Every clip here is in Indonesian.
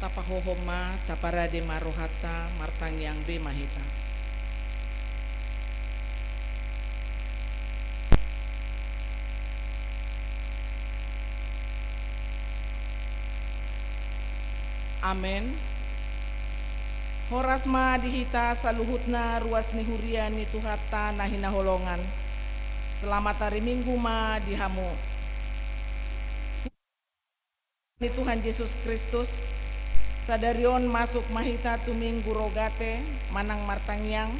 tapahohoma taparade marohata martang yang be mahita. Amen. Horas ma dihita saluhutna ruas ni hurian ni tuhata na hinaholongan. Selamat hari Minggu ma dihamu. Ni Tuhan Yesus Kristus sadarion masuk mahita tu minggu rogate manang martangyang.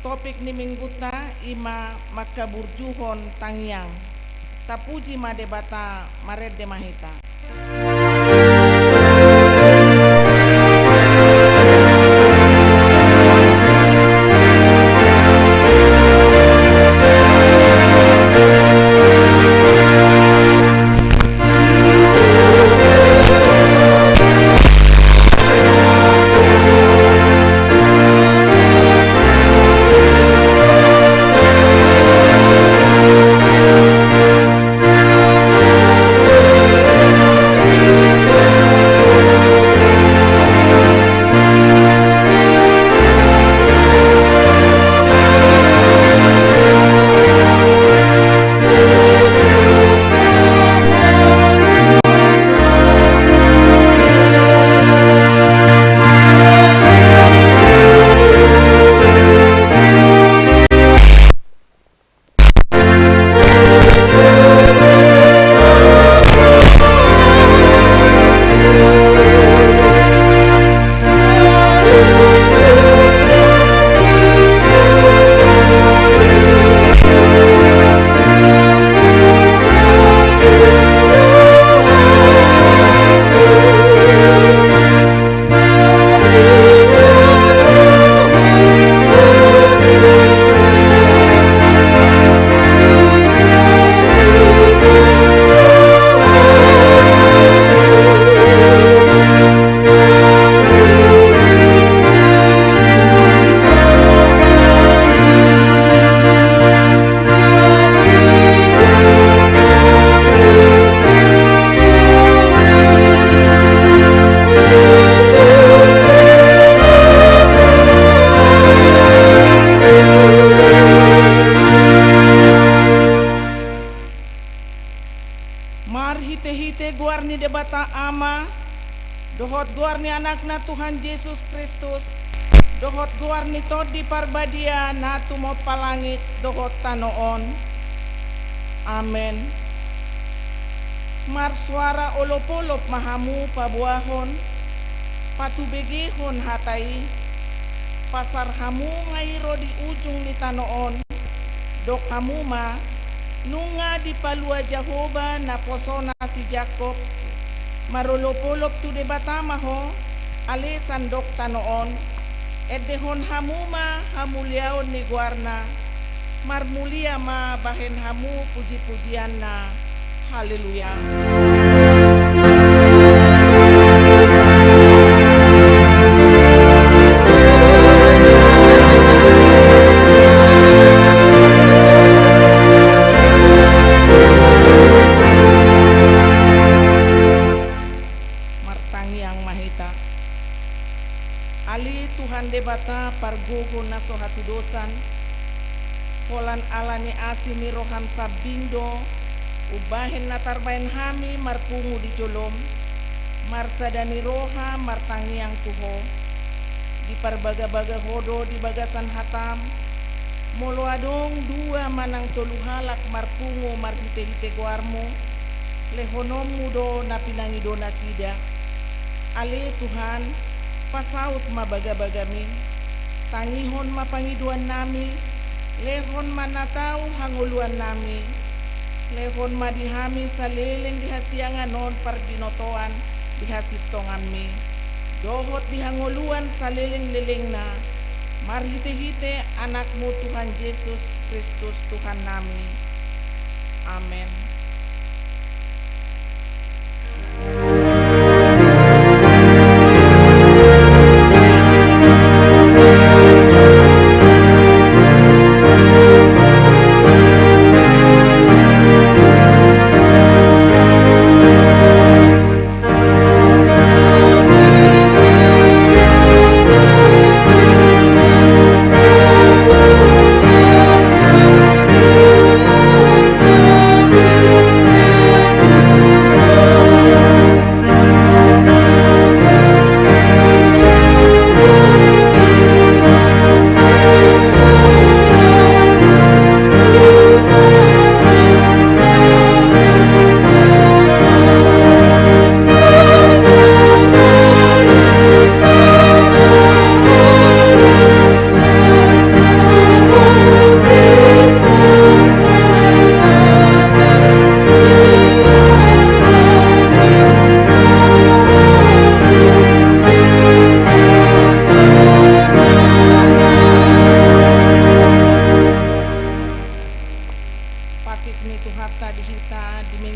Topik ni mingguta ima makaburjuhon tangyang. Tapuji ma debata mared de mahita. Dohot guar ni anakna Tuhan Yesus Kristus, dohot guar ni todi parbadia na tumo palangit dohot tanoon. Amen. Mar suara olop-olop mahamu pabuahon, patubegihon hatai, pasar hamu ngairo di ujung ni tanoon, dok hamu ma, nunga di palua Jehovah na posona si Jacob, marolop-olop tu de batamaho, ale sandok tanoon, edehon hamuma hamuliaon ni guarna, marmulia ma bahen hamu puji-pujian na, haleluya. Ali Tuhan debata pargogo na sohatu dosan, polan alani asimi roham sabindo, ubahin natarbain hami marpungu di jolom, marsadani roha martangiang tuho, di parbaga-baga hodo di bagasan hatam, molo adong dua manang toluhalak marpungu marhite-hite guarmo, lehonom mudo na pinangido na sida. Ali Tuhan, pasaut mabaga-bagami, tangihon mapangiduan nami, lehon manatau hanguluan nami, lehon madihami sa leleng dihasiangan non pardinotoan dihasitongan mi, dohot dihanguluan sa leleng-leleng na, marhite-hite anakmu Tuhan Yesus Kristus Tuhan nami. Amen.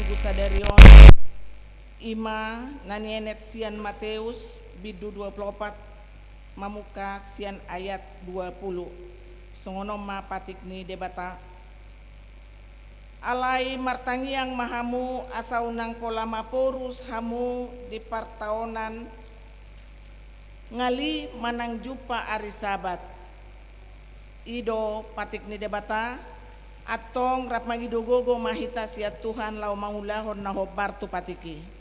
Ibu Sadarion, Ima Nanienet Sian Mateus bidu 24 mamuka sian ayat 20 songono ma patikni debata alai martangiang mahamu asaunang polama porus hamu di partaonan ngali manang jupa ari sabat ido patikni debata atong rap magidogogo mahita siat Tuhan lau mangulahon na hobar tu patiki.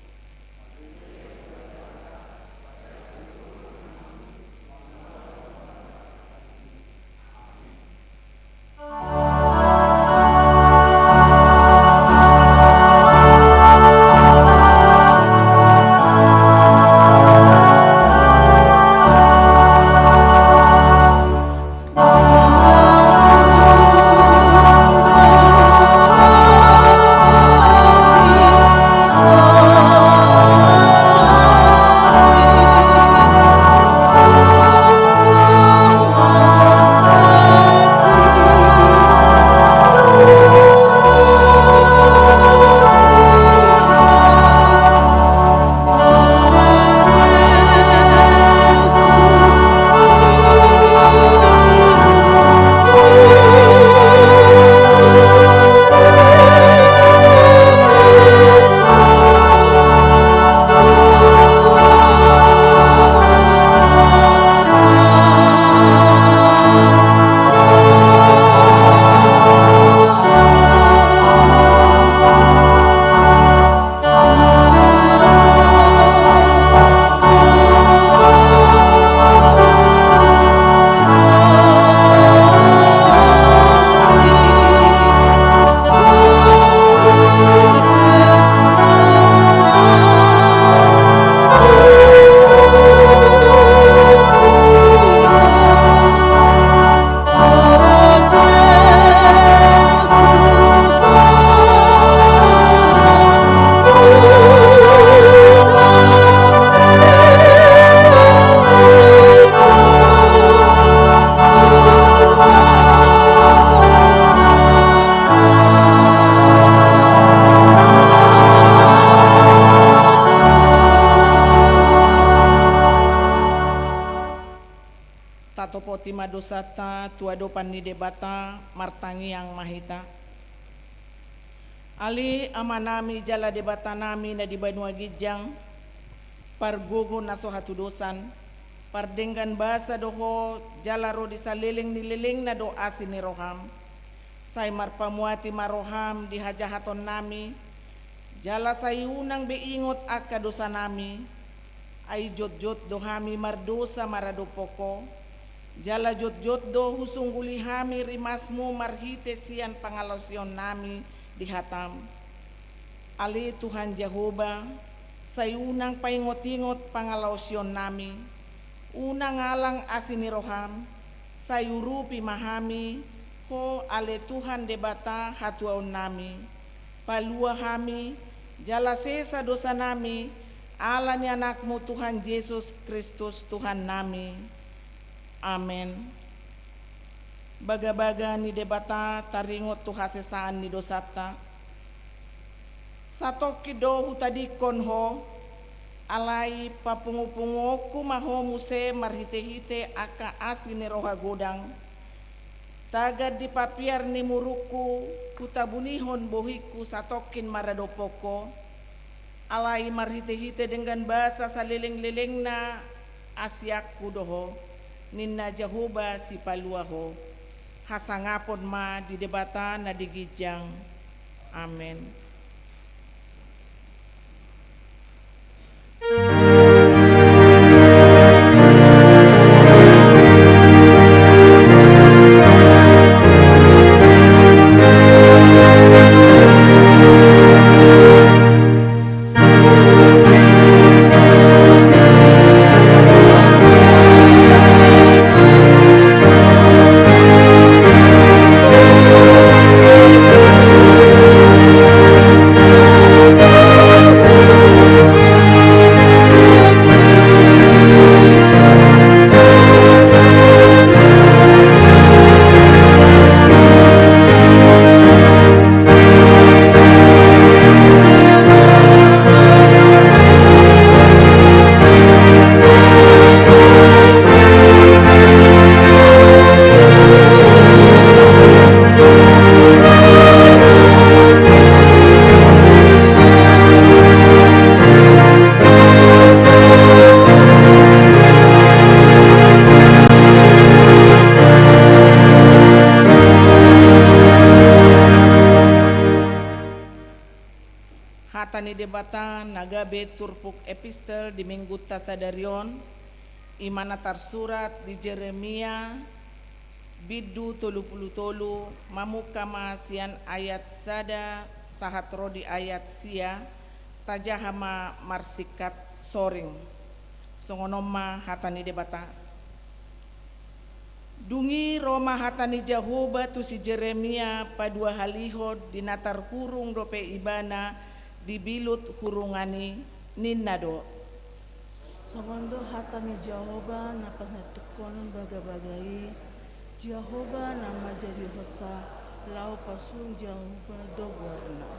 Tima dosata tuado panni debata martangi yang mahita ali amanami jala debata nami na di Banua Gijang pargogo naso hatu dosan pardenggan bahasa doho jala ro di saliling nililing na do asini roham say marpamuati maroham di hajahaton nami jala sayunang beingot akka dosa nami ay jot dohami mardosa marado poko jala jot do husungguli hami rimasmu marhite sian pangalosyon nami di hatam ali Tuhan Jehovah sayunang paingot-ingot pangalosyon nami unang alang asini roham sayurupi mahami ho ale Tuhan debata hatuaon nami palua hami jala sesa dosa nami alani anakmu Tuhan Yesus Kristus Tuhan nami. Amen. Baga-baga ni debata taringot tu hasesaan ni dosata. Satok kido hutadi konho alai papungu-pungu kumaho muse marhite-hite aka asini roha godang. Tagad di papiar ni muruku kutabunihon bohiku satokin maradopoko. Alai marhite-hite dengan bahasa saliling-liling na asyaku doho. Ninna Jehovah si paluaho hasangapon ma di debata na di Gijang. Amen. hatani debata nagabe turpuk epistel di minggu tasadarion imana tarsurat di Jeremia biddu 30 mamukama sian ayat sada sahat rodi ayat sia tajahama marsikat soring songonoma hatani debata dungi Roma hatani Jahoba tu si Jeremia padua halihod dinatar hurung dope ibana dibilut hurungani ninnado Somondo hatani Jahoba napas netukonon baga-bagai Jahoba nama jadi hosa lau pasung Jahoba dogwarna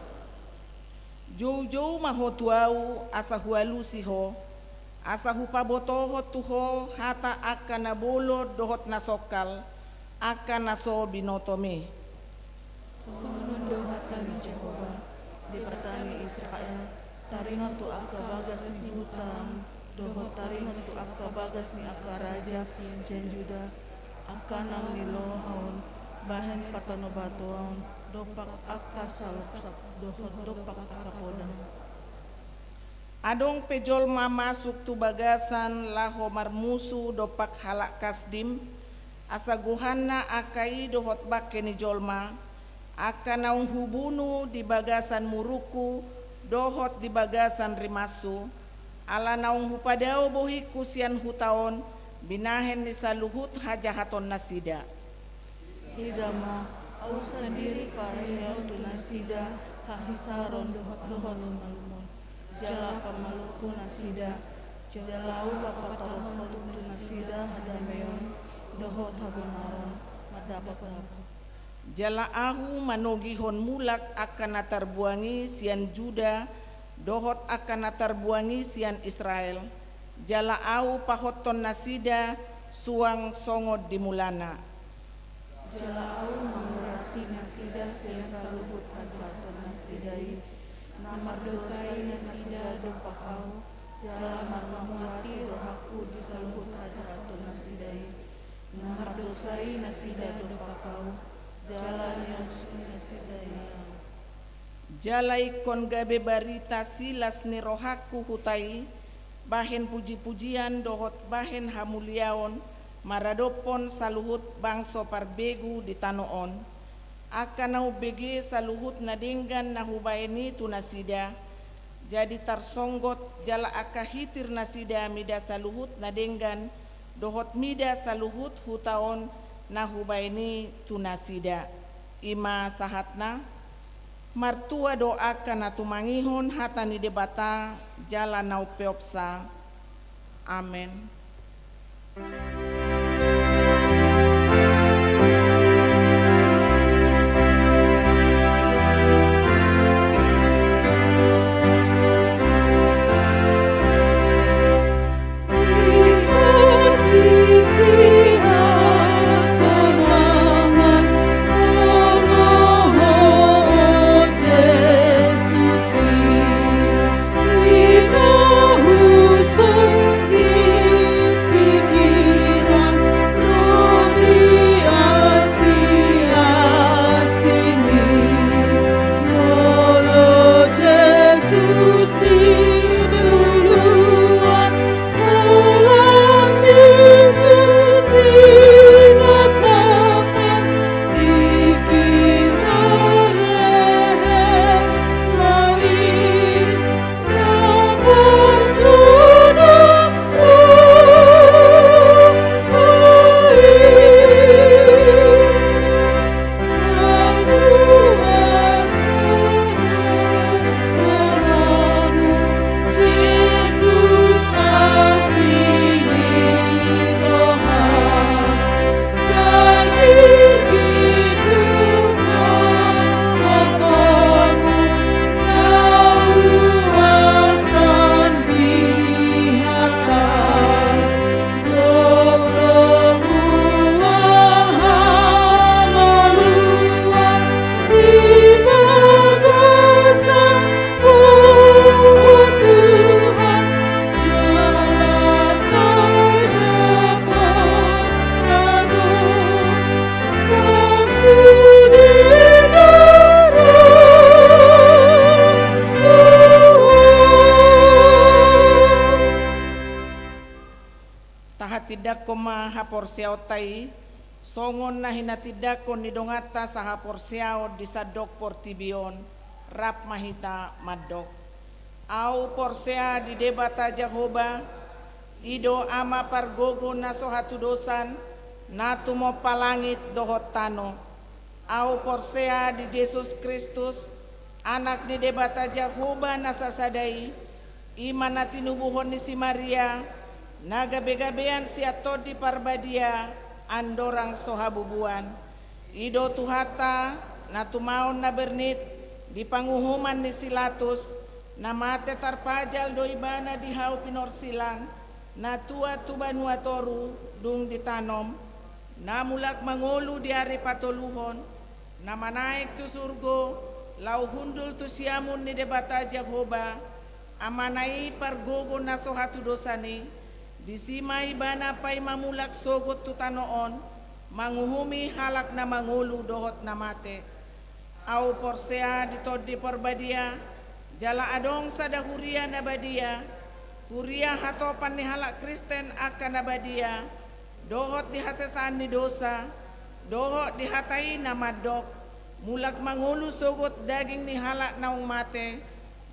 Jou-jou mahotuau asahualu siho asahu pabotoho tuho hata akan nabolo dohot nasokal akan naso binotome. Somondo hatani Jahoba di petani Israel taringa tu akka bagas ni hutan dohot taringa tu akka bagas ni akka raja jen Juda akanang ni lohon bahen patano batuan dopak akka salsak dohot dopak akka podang Adong pejol masuk tu bagasan laho marmusu dopak halak kasdim asa guhanna akai dohot bakeni jolma akan naung hubunu di bagasan muruku dohot di bagasan rimasu ala naung hupadao bohi kusian hutaon binahen ni saluhut hajahaton nasida Hidama au sendiri parayau tu nasida hahisaron dohot malumon jala pamaluku nasida jalau papatarohon tu nasida hadameon dohot habunaron madapak-dapak Jalaahu manogihon mulak akan natarbuangi sian Juda dohot akan natarbuangi sian Israel Jalaahu pahoton nasida suang songod dimulana Jalau mengurasi nasida sian saluhut hajaton nasidai namar dosai nasida dopakau jala marmahuati rohaku di saluhut hajaton nasidai namar dosai nasida dopakau jala nyusun nasidai Jalai kon gabe barita silas ni rohaku hutai bahen puji-pujian dohot bahen hamuliaon maradopon saluhut bangso parbegu di tanoon akan nau bege saluhut nadenggan nahubaini tu nasida jadi tarsonggot jala akahitir nasida mida saluhut nadenggan dohot mida saluhut hutaon nahubaini tu nasida ima sahatna martua doakan natumangihon hatani debata jala nau peopsa amen. Bikin dakoma haporsiao tai, songon na hinatidakon ni dongata sa haporsiao di sadok portibion, rap mahita madok. Au porsea di debata Jehovah, ido ama pargogo na sohatu dosan, na tumo palangit dohot tano. Au porsea di Yesus Kristus, anak ni debata Jehovah na sasadai, iman na tinubuhon ni si Maria, nagabe-gabean si atod di parbadia, andorang sohabubuan. Ido tuhata na tumaon na bernit, di panguhuman ni Silatus, na mate tarpajal do ibana di hau pinorsilang, na tua tubanua toru dung ditanom, na mulak mangolu di hari patoluhon, na manaik tu surgo, lau hundul tu siamun ni debata Jehovah, amanai pargogo na sohatu dosani, disimai bana pai mamulak sogot tu tanoon, manguhumi halak na mangulu dohot na mate. Au porsea ditod di porbadia, jala adong sada huria na badia, huria hatopan ni halak Kristen akan na badia, dohot di hasesaan ni dosa, dohot di hatai na madok, mulak mangulu sogot daging ni halak naung mate,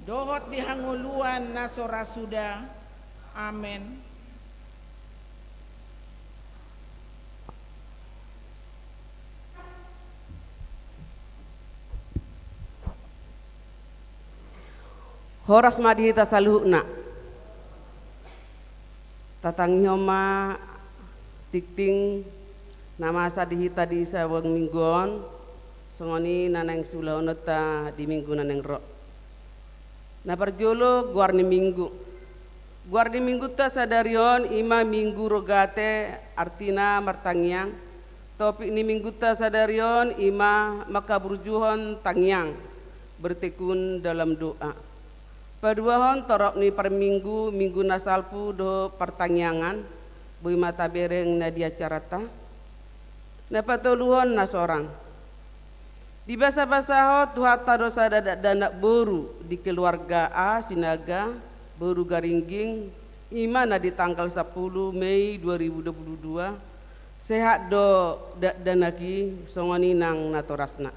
dohot di hanguluan na sorasuda. Amen. Horas madihita saluhna tatangioma tikting nama sadihita di sawang mingguon songoni naneng sulahonota di minggu naneng ro na parjolo guarni minggu ta sadarion ima minggu rogate artina martangyang topik ni minggu ta sadarion ima makaburjuhon tangyang bertekun dalam doa. Paduahon torok ni per minggu nasalpu do pertanyaan bui mata bereng na dia carata na patoluhon na sorang di basa-basa tuhata dosa danak boru di keluarga A sinaga boru garingging ima na di tanggal 10 Mei 2022 sehat do danaki songoni nang natorasna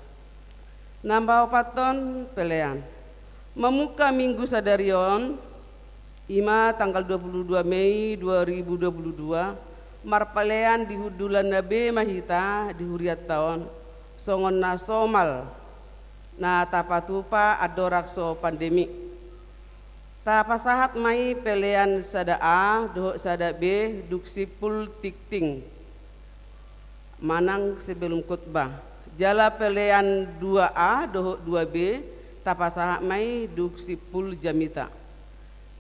nambah paton pelean memuka minggu sadarion ima tanggal 22 Mei 2022 marpalean di hudulan nabe mahita di huriat tahun songon na somal na tapatupa adorakso pandemi tapasahat mai pelean sada A doh sada B duksipul tikting manang sebelum khutbah jala pelean 2A doh 2B tapasaha mai duk sipul jamita.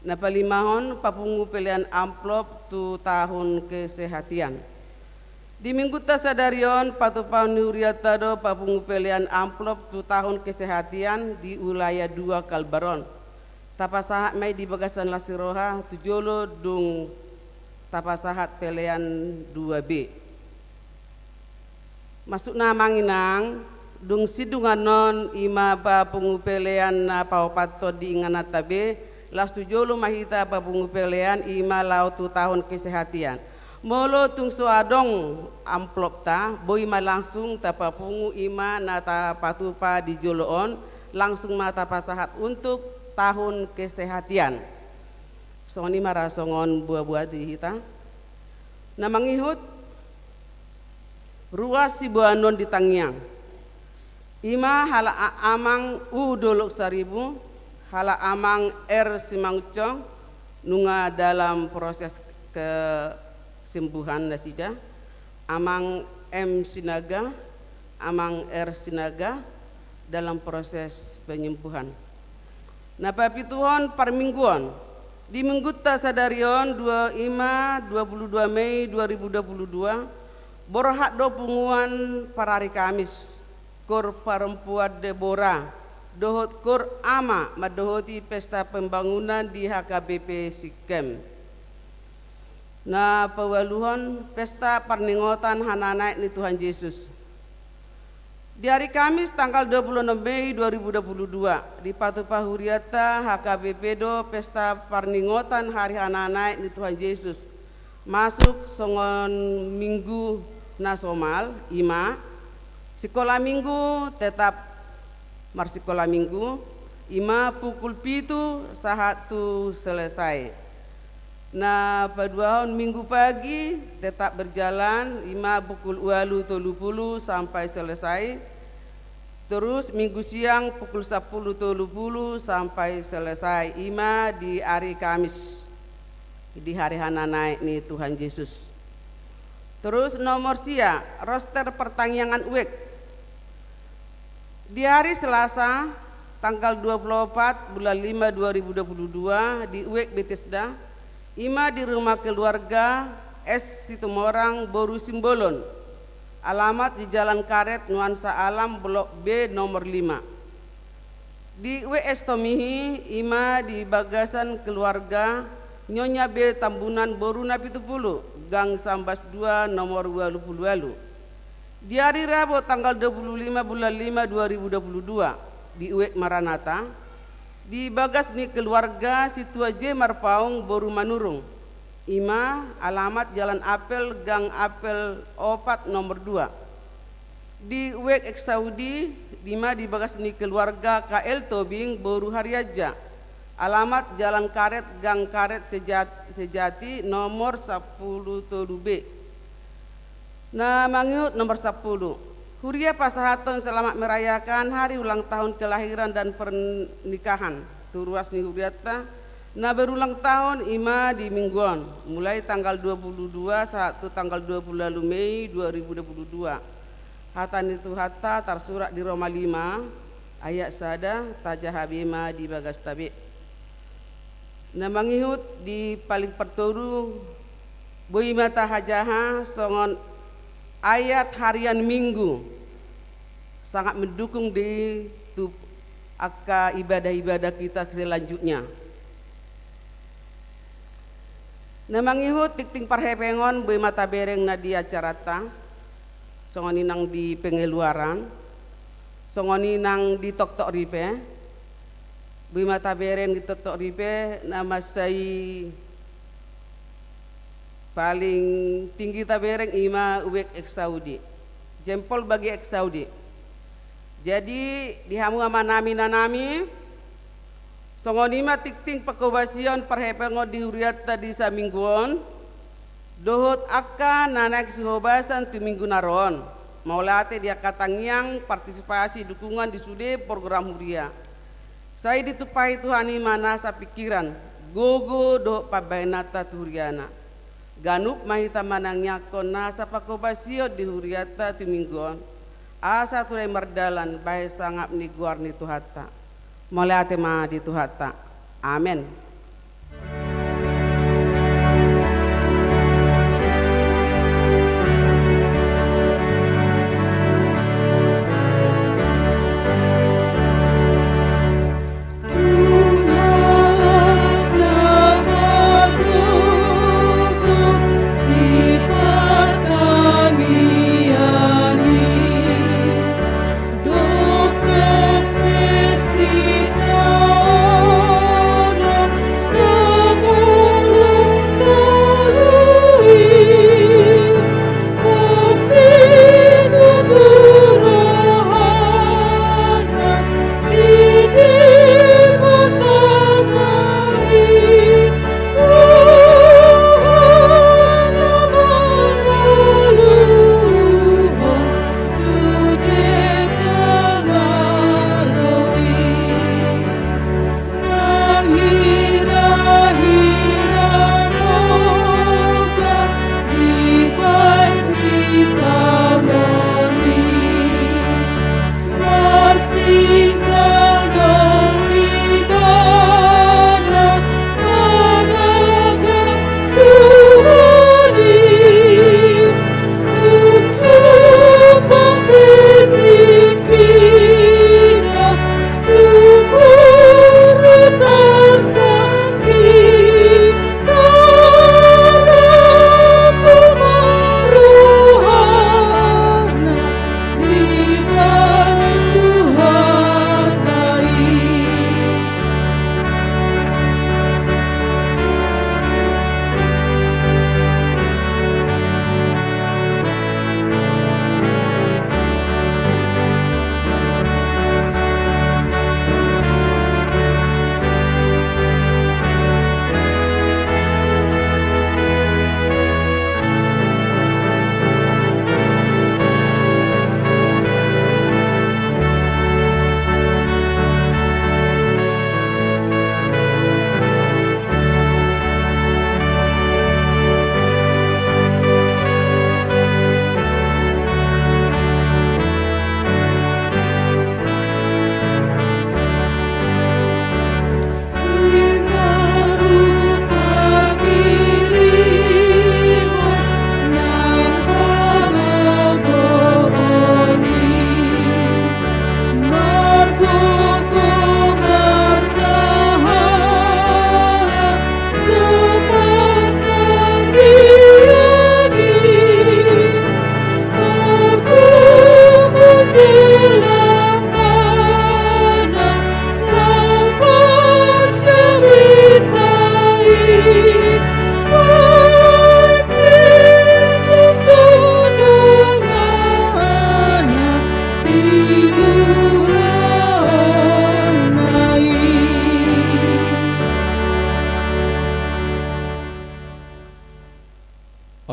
Na palimahon papungu pilihan amplop tu tahun kesehatan. Di minggu ta sadarion patupau nuriata do papungu pilihan amplop tu tahun kesehatan di wilayah 2 Kalbaron. Tapasaha mai di bagasan lasiroha tujolo dung tapasahat pilihan 2B. Masuk na manginang dung sidungan non ima pa pungupelean na paupato di inganatabe las tujolo mahita pa pungupelean ima lau tu tahun kesehatan molo tung suadong amplop ta boy ma langsung ta papungu ima na ta patupa di joloon langsung mata pasahat untuk tahun kesehatan soni marasongon buah-buah di hita na mangihut ruas si buanon di tangyang ima hala amang udolok saribu hala amang simangcong nunga dalam proses kesembuhan nasida amang sinaga amang sinaga dalam proses penyembuhan napa pituhon parmingguan di minggu ta sadarion 22 Mei 2022 borhak do punguan parari Kamis Kor perempuan Deborah dohot kor ama madohoti pesta pembangunan di HKBP Sikem na pewaluhon pesta perningotan hananaik ni Tuhan Yesus di hari Kamis tanggal 26 Mei 2022 di Patupa Huriata HKBP do pesta perningotan hari hananaik ni Tuhan Yesus masuk songon minggu nasional ima sekolah minggu tetap sekolah minggu ima pukul 7 sahatu selesai. Nah paduahon minggu pagi tetap berjalan ima pukul 8.30 sampai selesai. Terus minggu siang pukul 10.30 sampai selesai ima di hari Kamis, di hari Hana naik nih Tuhan Yesus. Terus nomor sia roster pertanyaan UEK di hari Selasa tanggal 24 bulan 5 2022 di UEK Bethesda ima di rumah keluarga S. Situmorang Boru Simbolon, alamat di Jalan Karet Nuansa Alam Blok B nomor 5. Di WS Tomihi ima di bagasan keluarga Nyonya B Tambunan Boru Napi Tupulu Gang Sambas 2 nomor 20. Di hari Rabu tanggal 25 bulan 5 2022 di UEK Maranatha di bagas ni keluarga Situa J Marpaung Boru Manurung ima alamat Jalan Apel Gang Apel Opat nomor 2. Di UEK Saudi ima di bagas ni keluarga KL Tobing Boru Hariaja, alamat Jalan Karet Gang Karet Sejati nomor 10 B. Nah mangiut nomor 10. Huria Pasahaton selamat merayakan hari ulang tahun kelahiran dan pernikahan turuas ni Huriata. Nah berulang tahun ima di mingguan mulai tanggal 22 satu tanggal 20 Mei 2022. Hatan itu hatta tersurat di Roma 5 ayat sada tajah habima di bagas tabi. Nah mangihut di paling perturu boi mata hajaha songon ayat harian minggu sangat mendukung di ibadah-ibadah kita selanjutnya. Namangihut tikting parhepengon boi mata bereng nadia carata songon inang di pengeluaran songon inang di tok-tok ripe boi mata bereng di tok-tok ripe nama saya paling tinggi tabereng ima UEK X Saudi, jempol bagi X Saudi. Jadi dihamu ama nami nanami songonima tikting pakobasion parhepengo di huriata di samingguon dohot akka nanak sihobasan tu minggu naron maulate dia katangyang partisipasi dukungan di sude program huria. Saya ditupai Tuhan mana sa pikiran gogo do pabainata turiana. Ganup mahita manangnya kona sapakobasio di huriata timinggon asa tulai mardalan bae sangap ni guar ni tuhata mulai atema di tuhata amen.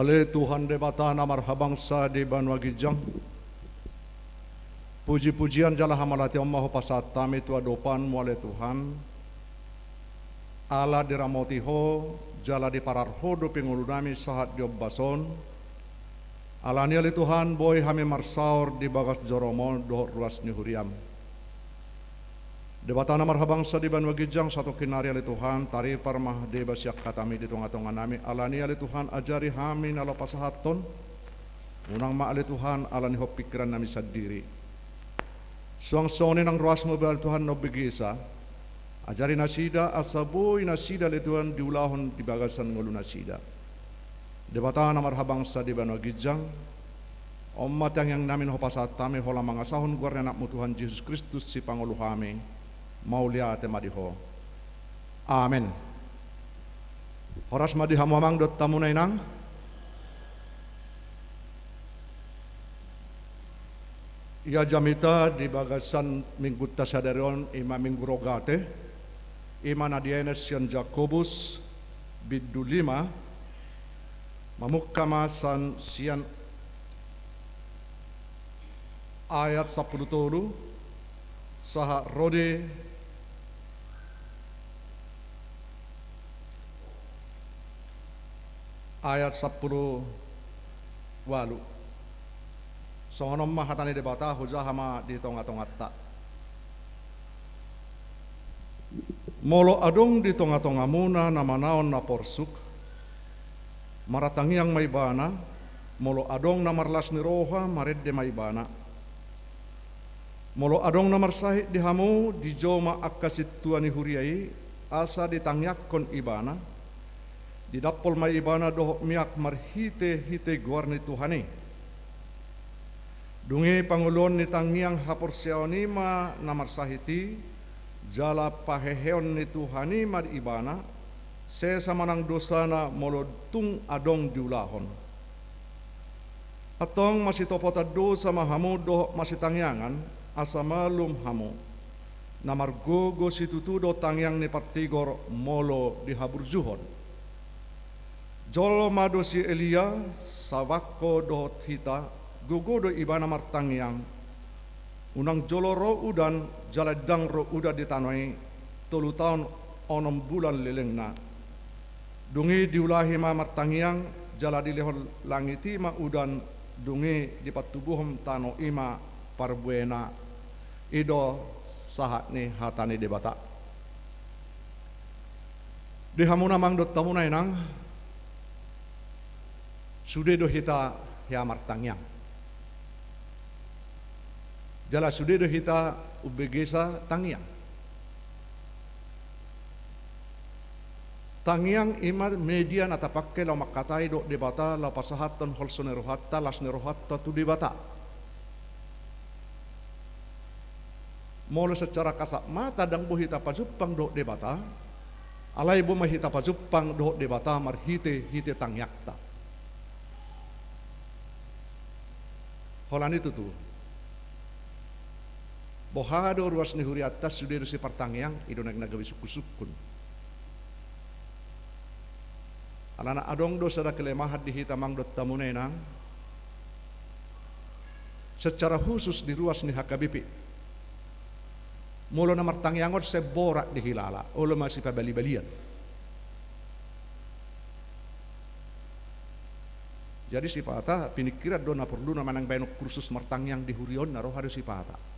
Ale Tuhan debata namar habangsa di Banua Gijang. Puji-pujian jala hamalati Allahu pasatami tu adopan muale Tuhan. Ala diramotiho jala di pararho do pingulunami sahat job bason. Alani ali Tuhan boy hami marsaur di bagas joromon doh ruas ni huriam. Debata namar habangsa di Banua Gijang satu kinari ali Tuhan tari parmah de basyak katami di tonga-tonga nami. Alani ali Tuhan ajari hami nalo pasahaton. Unang ma ali Tuhan alani ho pikiran nami sadiri. Suang-suangin ang ruas mo ba Tuhan no bigisa. Ajari nasida asaboy nasida li Tuhan diulahon di bagasan ngulu nasida. Debata namar habangsa di Banua Gijang. Umat yang namin ho pasatami hola mga sahon guarna anak mo Tuhan Jesus Kristus si Pangulo kami. Maulia te madiho. Amen. Horas madiha mamang dot tamunay nang. Ia jamita di bagasan minggu tasadarion ima minggu rogate ima nadienes yan Jakobus biddu 5 mamukkamasan sian ayat 10 saha rode ayat 10 walu. Songonom mahatani debata hujahama di tonga-tongatta. Molo adong di tonga-tonga muna namanaon na porsuk. Maratangi ang may bana. Molo adong na marlas ni roha mared de may bana. Molo adong na marsahi di hamu di joma akasit tuani huriai asa ditangyak kon ibana. Di dapol may ibana doh miak marhite-hite guarni Tuhani. Dungi pangulon ni tangiang haporsiaw ni ma namarsahiti jala paheheon ni Tuhani mad ibana se samanang dosana molodtung adong diulahon. Atong masitopota dosa mahamu doh masitangyangan asa malum hamu. Namargogo situtu do tangyang ni partigor molo dihaburjuhon. Jolo mado si Elia sawako dohot hita gugudo ibana martangyang unang joloro udan jaladang ro uda ditanoi 3 tahun 6 bulan lelengna dungi diulahi ma martangyang jala dilehol langiti ma udan dungi di patubuhom tano ima parbuena ido sahat ni hatani debata di hamuna mangdot tamunay nang sude do hita ya martangyang jala sude do hita ubegesa tangyang. Tangyang ima media natapakke lau makatai do debata lau pasahatan holsonero hatta lasnero hatta tu debata. Molo secara kasat mata dang bu hita pajupang do debata. Alai bu mahita pajupang do debata marhite hite tangyakta. Holan itu tu. Bohado ruas ni huri atas sudah si partangyang ido nagawi suku-sukun. Alana adong do sada kelemahan di hitamang dot tamunenang. Secara khusus di ruas ni HKBP. Mula na martangyangot seborak di hilala, olo masih pabali-balian. Jadi si pata pinikiran do na perlu na manang bayanok kursus martangyang di hurion na roh harus si pata.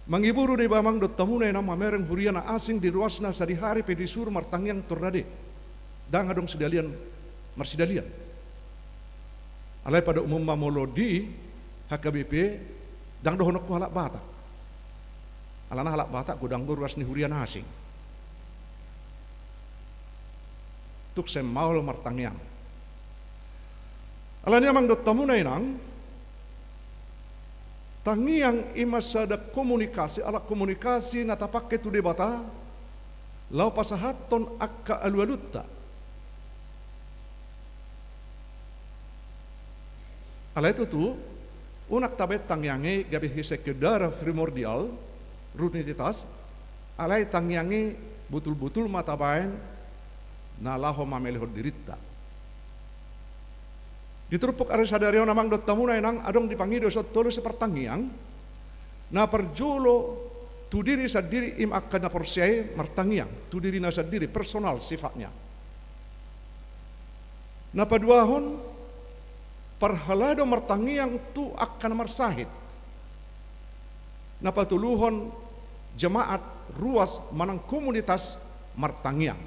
Mangiburu di bamang dot tamunay na mamereng huriana asing di ruasna sa di hari pedisur martangyang tornade. Dang adong sidalian marsidalian. Alay pada umum mamolo di HKBP dang dohonok ko halak batak. Alana halak batak ko dang ruas ni huriana asing. Tuk sem maul martangyang. Alanya mang dot tamunay nang tangiang imasada komunikasi ala komunikasi natapakke tu debata lau pasahaton akka alualutta ala itu tu unak tabet tangyange gabi sekedar primordial rutinitas alai tangyange betul-betul mata baen na laho mamelihor dirita Diturupuk ari sadario namang dot tamuna nang adong dipangido sa tolo sa pertangiang na perjulo tu diri sa diri im akan na porsiay martangiang tu diri na sa diri personal sifatnya. Na paduahon parhalado martangiang tu akan marsahit. Na patuluhon jemaat ruas manang komunitas martangiang.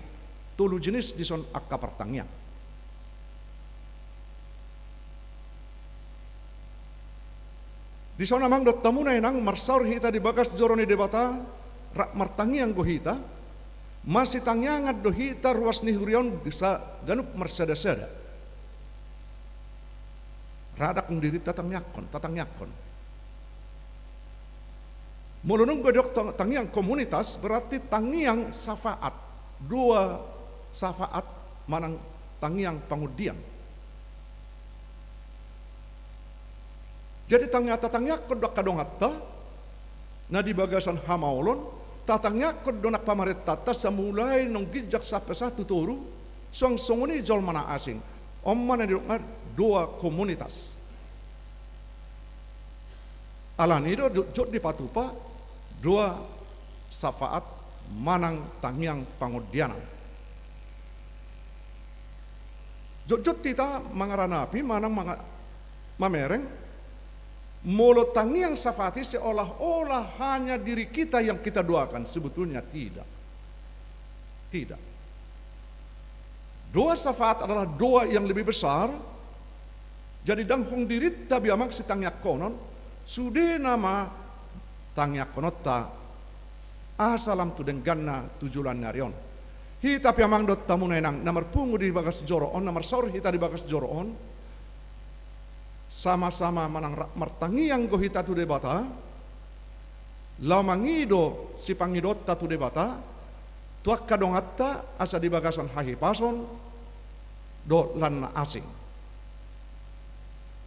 Tulu jenis dison akka pertangiang. Di sana mang dot tamunay nang marsaur hita di bagas joroni debata rak martangiang go hita masih tangyangat do hita ruas ni hurion bisa ganup marsada-sada. Radak ngdiri tatang yakon. Mulunung bedok tangiang komunitas berarti tangiang safaat. Dua safaat manang tangiang pangudian. Jadi tatangnya kodok kadong hatta na di bagasan hamaulon tatangnya kodonak pamaret tata samulai nong gijak sampai satu toru suang songoni jol mana asing mana di dua komunitas alani do jod di patupa dua safaat manang tangiang pangudianan jod kita mangaranapi manang mamereng molo tangiang safati seolah-olah hanya diri kita yang kita doakan. Sebetulnya tidak. Doa syafaat adalah doa yang lebih besar. Jadi danghong diri tabiamak si tangyak konon sude nama tangyak konota asalam tu dengganna tujulan narion. Hita piamang dot tamunenang namar pungu di bagas joroon namar saur hita di bagas joroon. Sama-sama manang martangiang gohita tu debata lau mangido si pangidot tu debata tuak kadong hatta asa di bagasan hahi pason do lanna asing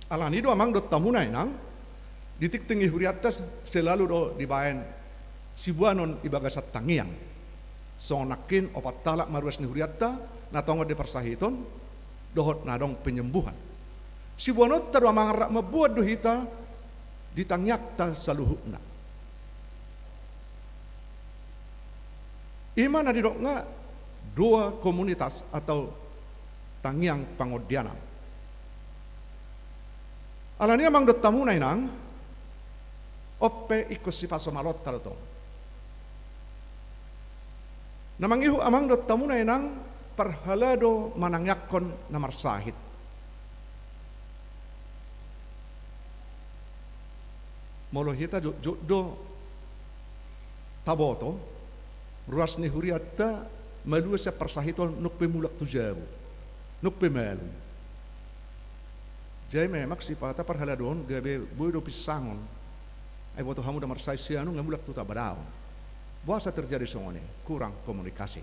alani do amang dot tamunay nang ditik tinggi huriatas selalu do dibayan si buanon ibagasat tangiang sonakin opat talak maruas ni huriatta natongo de persahiton dohot nadong penyembuhan. Si buanot taro mangarak mabuat dohita ditangyakta saluhukna. Imana didok nga dua komunitas atau tangiang pangodianan. Alani amang dot tamunay nang oppe ikos si pasomalot taruto. Namang ihu amang dot tamunay nang parhalado manangyakon na marsahit. Molo hita do taboto ruas ni huriatta malua sa persahiton nuk pemulak tu jabu nuk pemalu jay memak si pata parhaladon gabe bodo pisangon ay boto hamu da marsay siano ngamulak tu tabadaon buasa terjadi songone kurang komunikasi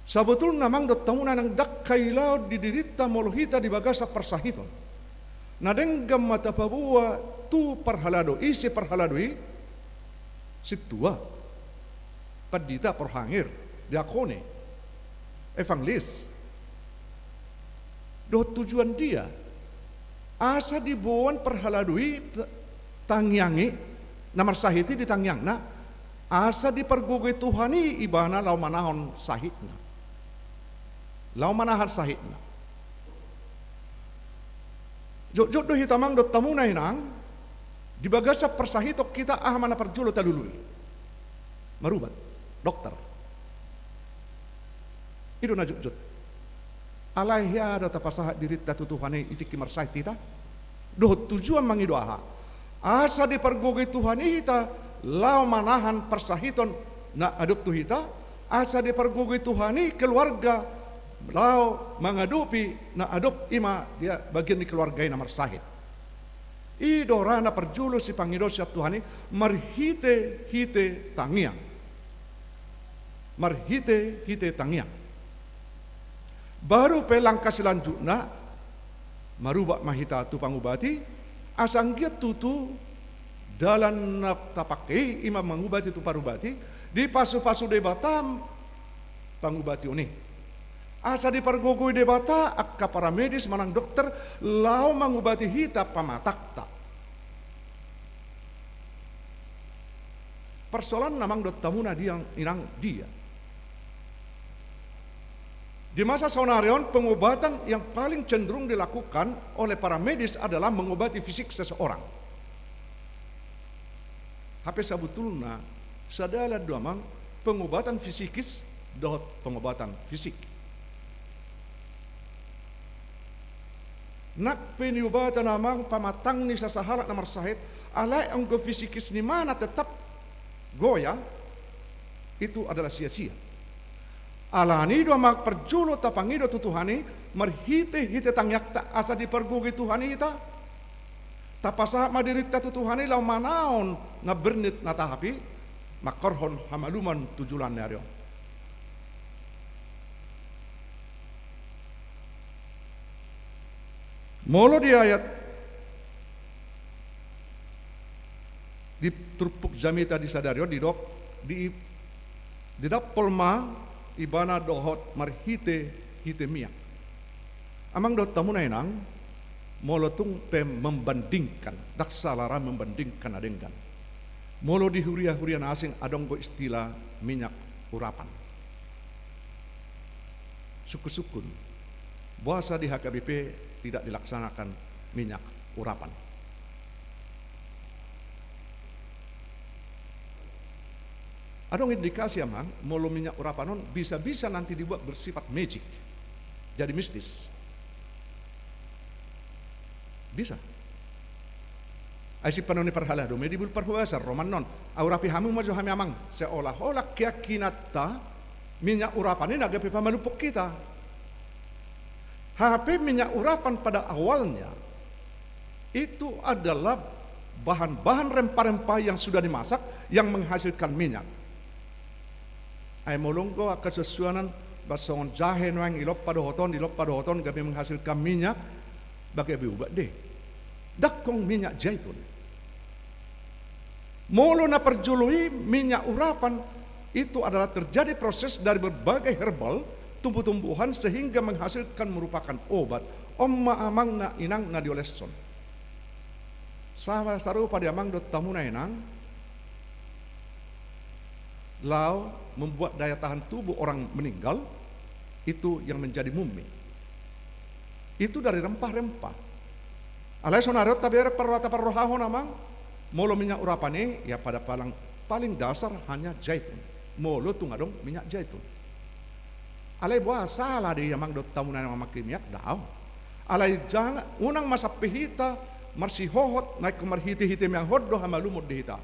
sabetul namang dot tamunan ng dakkailaw didirita molo hita di bagasa persahiton nadenggam mata pabua tu parhalado isi parhaladoi situa padita porhangir diakone evangelis do tujuan dia asa dibuan parhaladoi tangyangi namar sahiti di tangyangna asa dipergugui Tuhani ibana lau manahon sahitna lau manahan sahitna jod do hitamang dot tamunay nang di bagasa persahitok kita mana perjulo talului marubat dokter ido na jod alaiya do tapasahat dirit datu Tuhani itiki marsahit kita do tujuan mangido aha asa dipergugui Tuhani kita lau manahan persahiton na adop tu hita asa dipergugui Tuhani keluarga lau mengadupi na adop ima dia bagian di keluarga na marsahit. Idora na perjulo si pangido siya Tuhani marhite tangiang. Marhite tangiang. Baru pelangkah selanjutnya marubak mahita tu pangubati asanggiat tutu dalan tapake ima mangubati tu parubati di pasu-pasu debatam pangubati oni. Asa di pargogoi debata akka para medis manang dokter lau mengobati hita pamatakta. Persoalan namang dot tamuna dia inang dia. Di masa sonarion pengobatan yang paling cenderung dilakukan oleh para medis adalah mengobati fisik seseorang. Hape sabutulna sadala duamang pengobatan fisikis dot pengobatan fisik. Nak peniubatan namang pamatang ni sa sahalat na marsahit, alay ang fisikis ni mana tetap goya, itu adalah sia-sia. Alani do mak perjulo tapangido tutuhani, marhite-hite tangyak ta asa dipergugi Tuhani ita. Tapasa madirita tutuhani lau manaon nga bernit na tahapi, makorhon hamaluman tujulan neryo. Molo di ayat di turpuk jamita di sadario di dap polma ibana dohot marhite hite miak. Amang dot tamu nainang molo tung pem membandingkan daksalara membandingkan adenggan. Molo di huria-hurian asing adong go istilah minyak urapan. Suku-sukun puasa di HKBP tidak dilaksanakan minyak urapan. Adong indikasi amang, molo minyak urapanon bisa-bisa nanti dibuat bersifat magic, jadi mistis. Bisa. Aisi panoni perhala do medibul perhuasa roman non, aurapi hamu maju hami amang, seolah-olah keyakinata minyak urapan ini agak pamalupok kita. HP minyak urapan pada awalnya itu adalah bahan-bahan rempah-rempah yang sudah dimasak yang menghasilkan minyak. Ay molongko kesesuaian basongon jahe noang ilok pada hoton gabi menghasilkan minyak bagai biubat deh. Dakong minyak zaitun. Molo na perjului minyak urapan itu adalah terjadi proses dari berbagai herbal tumbuh-tumbuhan sehingga menghasilkan merupakan obat. Omma amang na inang na dioleson. Sama saru pada amang dot tamuna inang. Lau membuat daya tahan tubuh orang meninggal itu yang menjadi mumi. Itu dari rempah-rempah. Alai sonarot tabere perwata perrohahon amang. Molo minyak urapane ya pada paling dasar hanya zaitun. Molo tungadong minyak zaitun. Alay buah salah di amang dot tamunan yang memakai minyak daw. Alay jangan unang masa pihita marsihohot naik ke marhiti-hiti yang hoddo hamalumod dihita.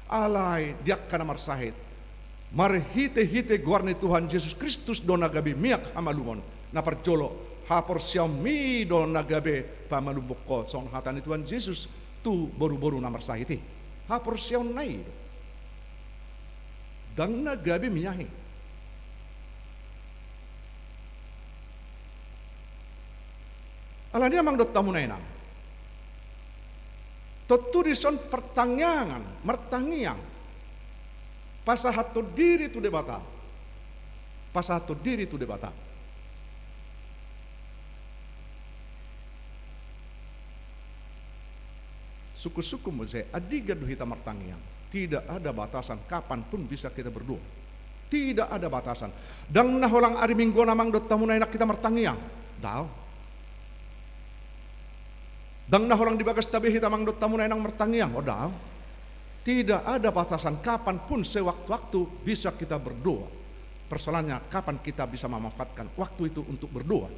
Alay diak kana marsahit. Marhiti-hiti guarni Tuhan Yesus Kristus do nagabi miak hamalumon. Na perjolo hapor siami do nagabe pamaluboko son hatani Tuhan Yesus tu boru-boru na marsahiti. Hapor siam nai. Dang nagabi miyahi. Ala dia mang dot tamu nainang. Tutudison pertanyaan, mertangiang. Pasahato diri tu debata. Pasahato diri tu debata. Suku-suku mose adiga duhita mertangiang. Tidak ada batasan kapan pun bisa kita berdoa. Tidak ada batasan. Dang naholang ari minggu namang dot tamu nainak kita mertangiang. Dao. Dang naholang dibagas tabi hitamang dot tamu nainang mertangiang. Odah. Tidak ada batasan kapan pun sewaktu-waktu bisa kita berdoa. Persoalannya kapan kita bisa memanfaatkan waktu itu untuk berdoa.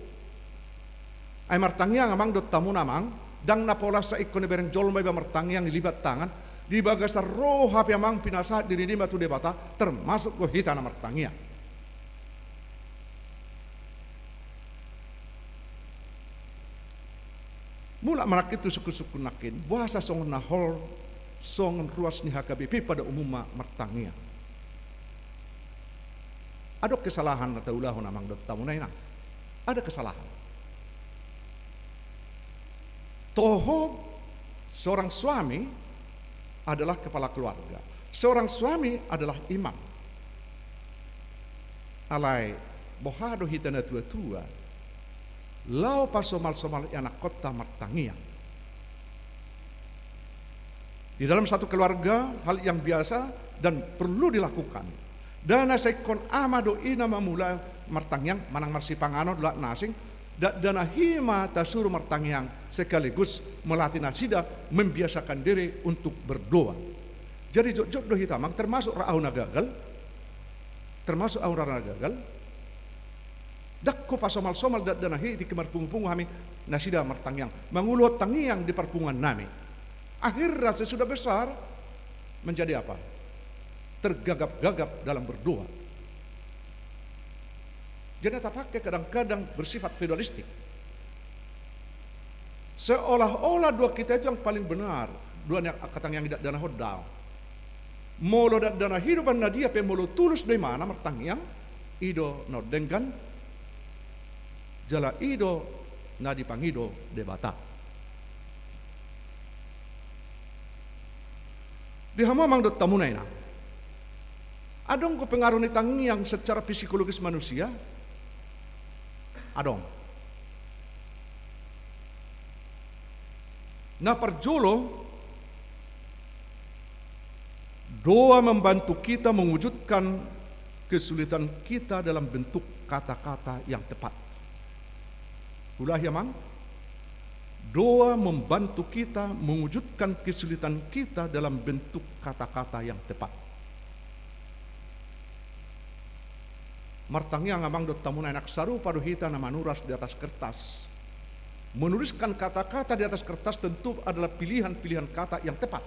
Ay mertangiang amang dot tamu namang dang napola sa ikon bereng jolmay ba mertangiang libat tangan di bagasar roha piamang pinasa diri di batu debata termasuk go hita na mertangiang. Mula manak itu suku-suku nakin bahasa song nahol song ruas ni HKBP pada umumnya mertangia. Ada kesalahan atau ulahon amang dot tamu nainang. Ada kesalahan. Toho seorang suami adalah kepala keluarga. Seorang suami adalah imam. Alai bohado hitana tua-tua. Lau pasomal-somal anak kota martangiang. Di dalam satu keluarga hal yang biasa dan perlu dilakukan. Dana sekon amado ina mamula martangiang manang marsipangano dula nasing dana hima tasuru martangiang sekaligus melatih nasida membiasakan diri untuk berdoa. Jadi jok do hitamang termasuk rauna gagal, termasuk aurana gagal. Dakko pasomal-somal dana hi di kemar pungu kami nasida martangiang mangulot tangiang di perpungan nami. Akhirnya sesudah besar menjadi apa? Tergagap-gagap dalam berdoa. Jadi tak pakai kadang-kadang bersifat feudalistik. Seolah-olah dua kita itu yang paling benar. Dua katang yang tidak dana hodal. Molo dana hidupan nadia pe molo tulus dari mana martang yang ido no dengan jala ido nadi pangido debata. Di hamamang dot tamunaina. Adong ko pengaruh ni tangi yang secara psikologis manusia? Adong. Na perjolo doa membantu kita mewujudkan kesulitan kita dalam bentuk kata-kata yang tepat. Ulah ya mang? Doa membantu kita mewujudkan kesulitan kita dalam bentuk kata-kata yang tepat. Martangnya ngamang dot tamun anak saru padu hita nama nuras di atas kertas. Menuliskan kata-kata di atas kertas tentu adalah pilihan-pilihan kata yang tepat.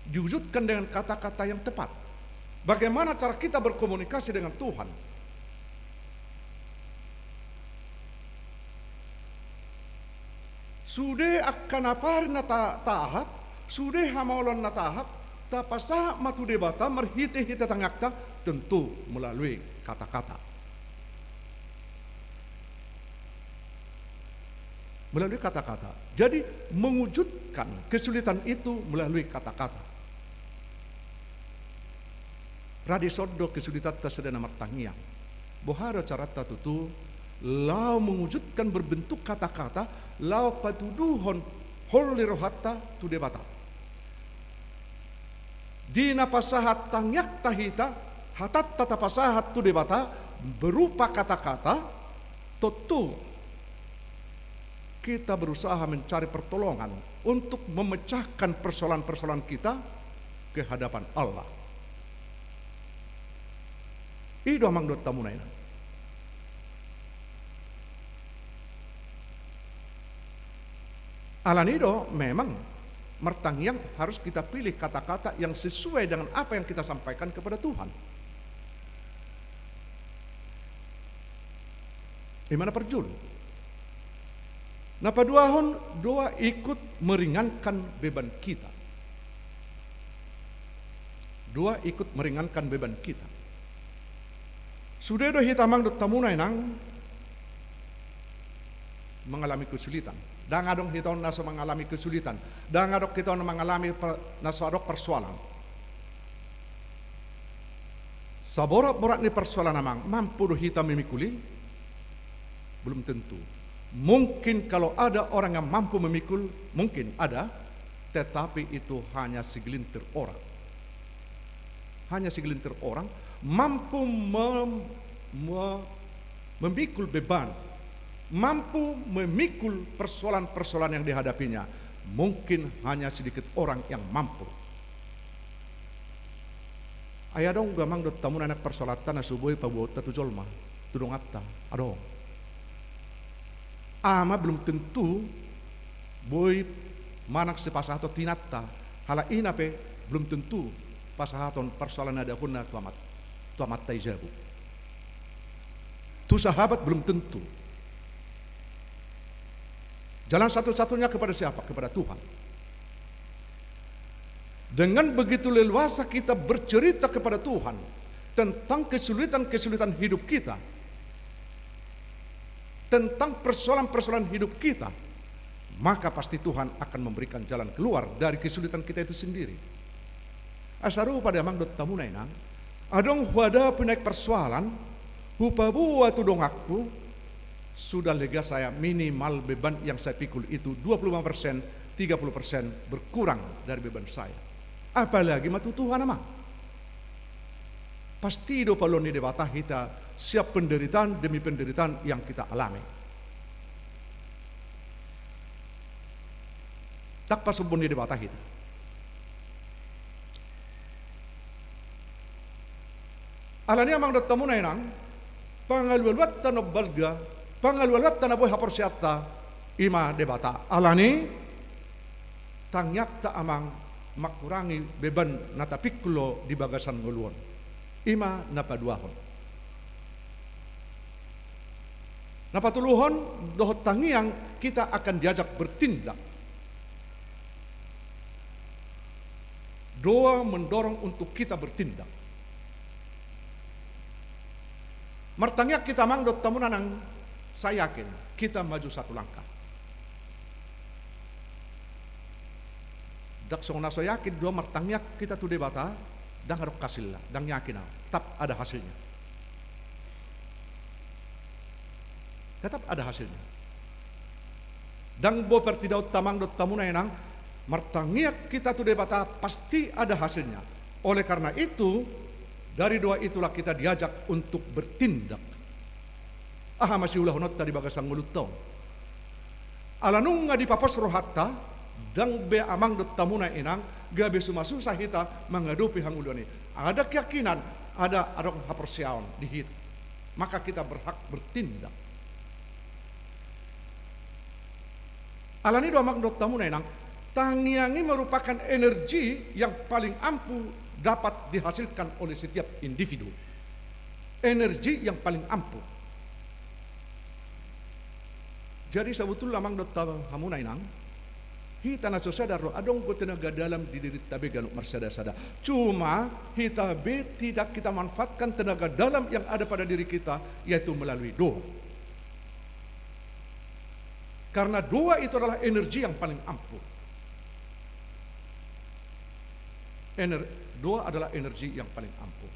Diwujudkan dengan kata-kata yang tepat. Bagaimana cara kita berkomunikasi dengan Tuhan? Sudah akan apa na tahap, sudah hamaulon na tahap, tapasa matu debata merhite-hite tangakta tentu melalui kata-kata. Melalui kata-kata. Jadi mewujudkan kesulitan itu melalui kata-kata. Radisodo kesulitan tersedana martangiang. Bohara carata tutu lau mewujudkan berbentuk kata-kata lau patuduhon holli rohatta tu debata dina pasahat tangyak tahita hatat tata pasahat tu debata berupa kata-kata tentu kita berusaha mencari pertolongan untuk memecahkan persoalan-persoalan kita ke hadapan Allah. Ido amang dot tamunaina. Alanido memang martangiang harus kita pilih kata-kata yang sesuai dengan apa yang kita sampaikan kepada Tuhan. Gimana perjul? Nah paduahon doa ikut meringankan beban kita. Doa ikut meringankan beban kita. Sudah do hitamang dot tamunay nang mengalami kesulitan. Dangadong kita nasa mengalami kesulitan. Dangadok kita mengalami nasadok persoalan. Saborak-borak ni persoalan namang mampu do kita memikuli? Belum tentu. Mungkin kalau ada orang yang mampu memikul, mungkin ada, tetapi itu hanya segelintir orang. Hanya segelintir orang mampu memikul beban, mampu memikul persoalan-persoalan yang dihadapinya. Mungkin hanya sedikit orang yang mampu. Ayah dong gamang dot tamun anak persolatan asubuhi pabuot tatu jolma tudong atta adong. Ama belum tentu boy manak sepasahato tinatta hala inape belum tentu pasahaton persoalan ada kunna tuamat taijabu. Tu sahabat belum tentu. Jalan satu-satunya kepada siapa? Kepada Tuhan. Dengan begitu leluasa kita bercerita kepada Tuhan tentang kesulitan-kesulitan hidup kita, tentang persoalan-persoalan hidup kita, maka pasti Tuhan akan memberikan jalan keluar dari kesulitan kita itu sendiri. Asaru pada mang dot tamunay nang Adong wada penaik persoalan, hupa buat dong aku, sudah lega saya minimal beban yang saya pikul itu 25%, 30% berkurang dari beban saya. Apalagi matu Tuhan amang. Pasti do paloni debata kita siap penderitaan demi penderitaan yang kita alami. Tak pasubun di debata kita. Alani amang dot tamu nainang pangalualuat tanah balga pangalualuat tanah boy haporsiata ima debata alani tangyak ta amang makurangi beban nata piklo di bagasan nguluon ima napaduahon napatuluhon dohot tangiang kita akan diajak bertindak. Doa mendorong untuk kita bertindak. Martangyak kita mang dot tamunanang saya yakin kita maju satu langkah. Dak song naso yakin dua martangyak kita tu debata dang harok kasil lah, dang yakin tetap ada hasilnya. Tetap ada hasilnya. Dang bo pertidaut tamang dot tamunanang martangyak kita tu debata pasti ada hasilnya. Oleh karena itu dari doa itulah kita diajak untuk bertindak. Aha masih ulah honot tadi bagasang ngulutong. Alanung nga di papos rohatta dang be amang dot tamuna inang gabe sumasusah kita menghadapi hanguloni. Ada keyakinan, ada hapersiaon di hit. Maka kita berhak bertindak. Alani doa amang dot tamuna inang tangiangi merupakan energi yang paling ampuh dapat dihasilkan oleh setiap individu. Energi yang paling ampuh. Jadi sebetulnya mang dot hamuna inang hita na sadar adong ko tenaga dalam di diri tabe galuk marsada-sada. Cuma hita be tidak kita manfaatkan tenaga dalam yang ada pada diri kita yaitu melalui doa. Karena doa itu adalah energi yang paling ampuh. Doa adalah energi yang paling ampuh.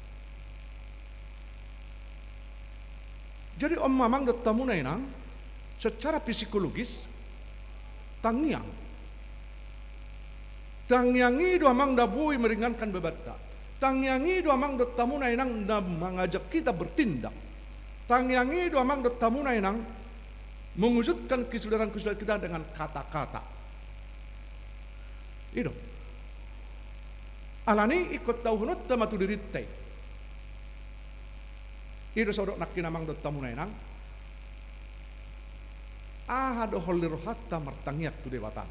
Jadi om mamang dot tamuna inang secara psikologis tangiangi doa mang dabui meringankan bebatta. Tangiangi doa mang dot tamuna inang mengajak kita bertindak. Tangiangi doa mang dot tamuna inang mewujudkan kesulitan-kesulitan kita dengan kata-kata. Itu. Alani ikut tahu hunut tamatu diritai. Iro sodok nak kinamang dot tamunay nang. Do holir hatta martangyak tu debata.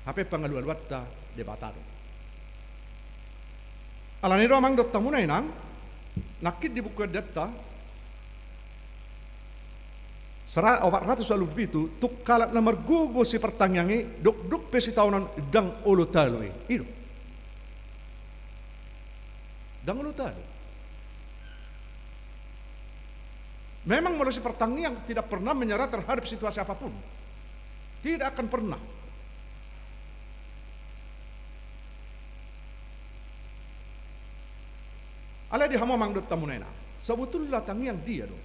Hape pangalualwatta debata do. Alani ro amang dot tamunay nang. Nakit di buku data. 400 lebih itu tuk kalat na margugo si pertangyangi duk pesi tahunan dang ulu talui. Iro. Dang ulu talui. Memang manusia pertanian tidak pernah menyerah terhadap situasi apapun. Tidak akan pernah. Ala di hama mang dot tamunena. Sebetulnya tangiang dia dong.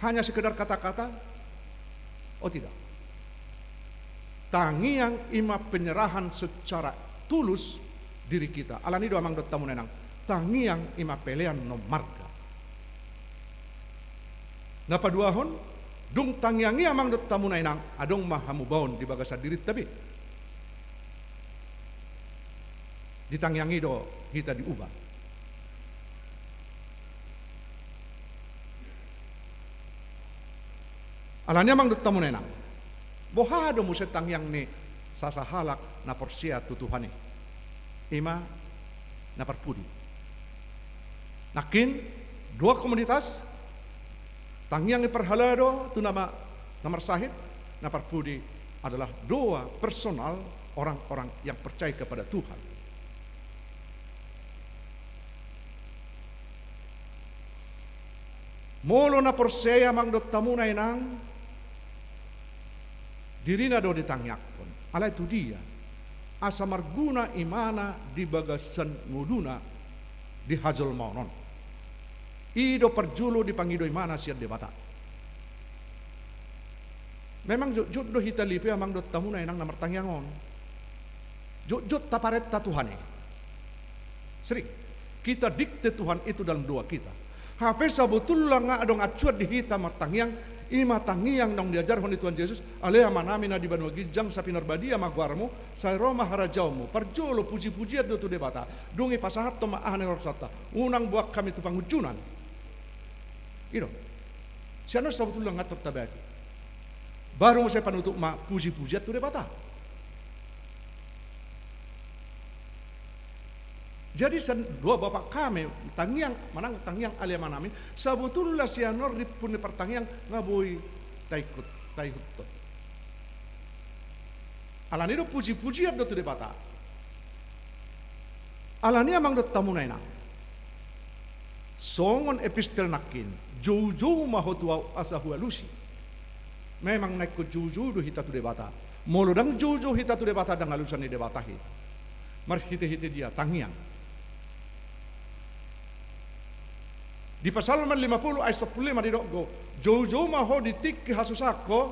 Hanya sekedar kata-kata? Oh tidak. Tangiang ima penyerahan secara tulus diri kita. Alani doa mang dot tamunena. Tangiang ima pelean no marga. Napa duahon dung tangiangi amang dot tamunay nang adong mahamu baon di bagasa diri tapi ditangyangi do kita diubah. Alanya amang dot tamunay nang bohado mo sa tangyang ni sasahalak na porsia tutuhani ima na parpudi nakin dua komunitas tangiang perhalado tu nama nomor sahid na parpudi adalah doa personal orang-orang yang percaya kepada Tuhan. Molo na porseya mang dot tamunay nang dirina do ditangyakon. Ala itu dia. Asa marguna imana di bagasan nguduna di hajol maunon. Ido perjulo di pangidoi mana siat debata. Memang jut do hita lipi amang do tamuna enang namar tangyangon. Jut taparetta Tuhan ini. Sering kita dikte Tuhan itu dalam doa kita. Hape sabutullah nga adong acuat di hita martangyang ima tangyang nong diajar honi Tuhan Yesus alea manami na di Banua Gijang sapi narbadia magwarmu sai Roma harajaumu perjolo puji-pujiat do tu debata dungi pasahat to maahane rorsata unang buak kami tu pangujunan. Ino. Siano sabutullah ngatur tabagi. Baru saya panutuk ma puji-pujiat tu debata. Jadi dua bapak kami tangyang manang tangyang alia manami sabutullah sianor di pun pertangyang ngaboi taikut. Alani do puji-pujian do tu debata. Alani amang do tamunaina. Songon epistel nakin jauh-jauh mahotua asahua lusi. Memang naik ke jauh-jauh do hita tu debata. Molodang jauh-jauh hita tu debata dang alusan ni debata hit. Mar hite dia tangyang. Di pasal 50 ayat 15 di dogo jauh-jauh maho ditik hasusako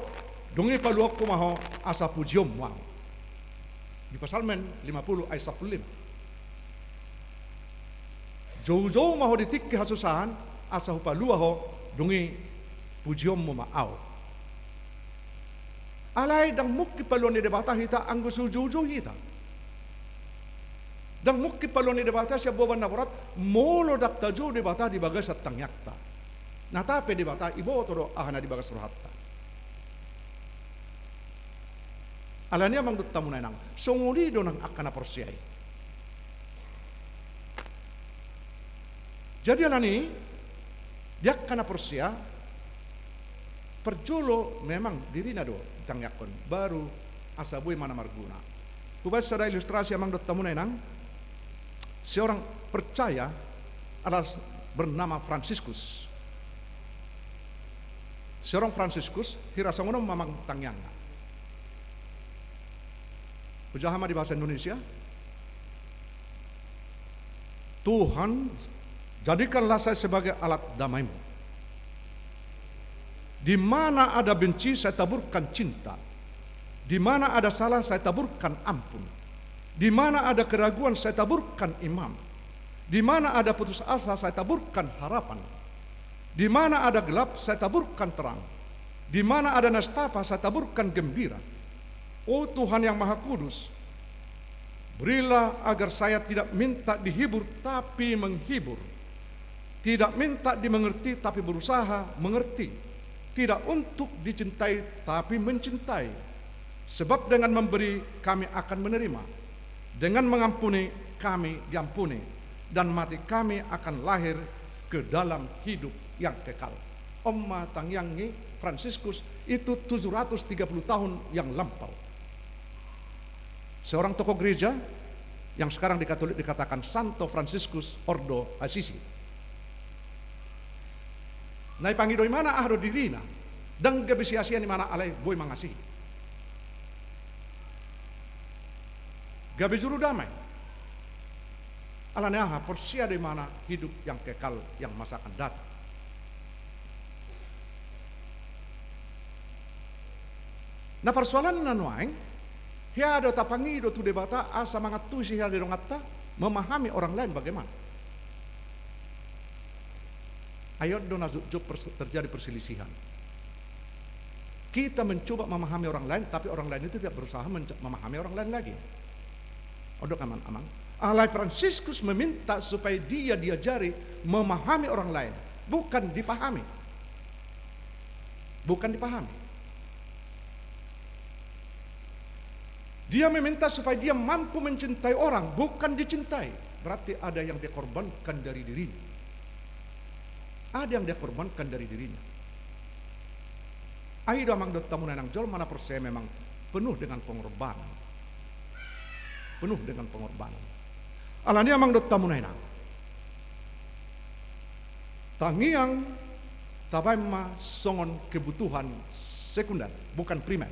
dongi paluako maho asa pujiom wow. Di pasal 50 ayat 15 jauh-jauh maho ditik hasusahan asa paluaho dongi pujiom mo maaw. Alay dang mukki paluan ni debata hita anggo jauh-jauh hita. Dan mukki palon ni debata siya boban naborat molo dak tajo debata di bagas at tangyakta. Natape debata ibo toro ahana di bagas rohatta. Alanya mang dut tamunay nang songuli do nang akana porsiay. Jadi alani diak kana porsia perjolo memang diri na do tangyakon baru asaboy mana marguna. Kubas ada ilustrasi amang dut tamunay nang seorang percaya adalah bernama Fransiskus. Seorang Fransiskus hirasangono mamang tangyanga. Pujahama di bahasa Indonesia. Tuhan, jadikanlah saya sebagai alat damai-Mu. Di mana ada benci saya taburkan cinta. Di mana ada salah saya taburkan ampun. Di mana ada keraguan saya taburkan iman. Di mana ada putus asa saya taburkan harapan. Di mana ada gelap saya taburkan terang. Di mana ada nestapa saya taburkan gembira. Oh Tuhan yang Maha Kudus, berilah agar saya tidak minta dihibur tapi menghibur. Tidak minta dimengerti tapi berusaha mengerti. Tidak untuk dicintai tapi mencintai. Sebab dengan memberi kami akan menerima. Dengan mengampuni kami diampuni dan mati kami akan lahir ke dalam hidup yang kekal. Oma Tangyangi Fransiskus itu 730 tahun yang lampau. Seorang tokoh gereja yang sekarang di Katolik dikatakan Santo Fransiskus Ordo Assisi. Nai pangidoi mana ahdo dirina dan gebesiasia ni mana alai boy mangasihi. Gabi juru damai. Alanya porsia di mana hidup yang kekal yang masa akan datang. Nah persoalan nanuaing, hia ada tapangi do tu debata asa mangatu si hia dirongata memahami orang lain bagaimana. Ayat do nazuk terjadi perselisihan. Kita mencoba memahami orang lain, tapi orang lain itu tidak berusaha memahami orang lain lagi. Odok aman-aman. Alai Fransiskus meminta supaya dia diajari memahami orang lain, bukan dipahami. Bukan dipahami. Dia meminta supaya dia mampu mencintai orang, bukan dicintai. Berarti ada yang dia korbankan dari dirinya. Ada yang dia korbankan dari dirinya. Ayo amang dot tamu nang jol mana perse memang penuh dengan pengorbanan. Penuh dengan pengorbanan. Alani amang dot tamu nang. Tangiang tabaima songon kebutuhan sekunder, bukan primer.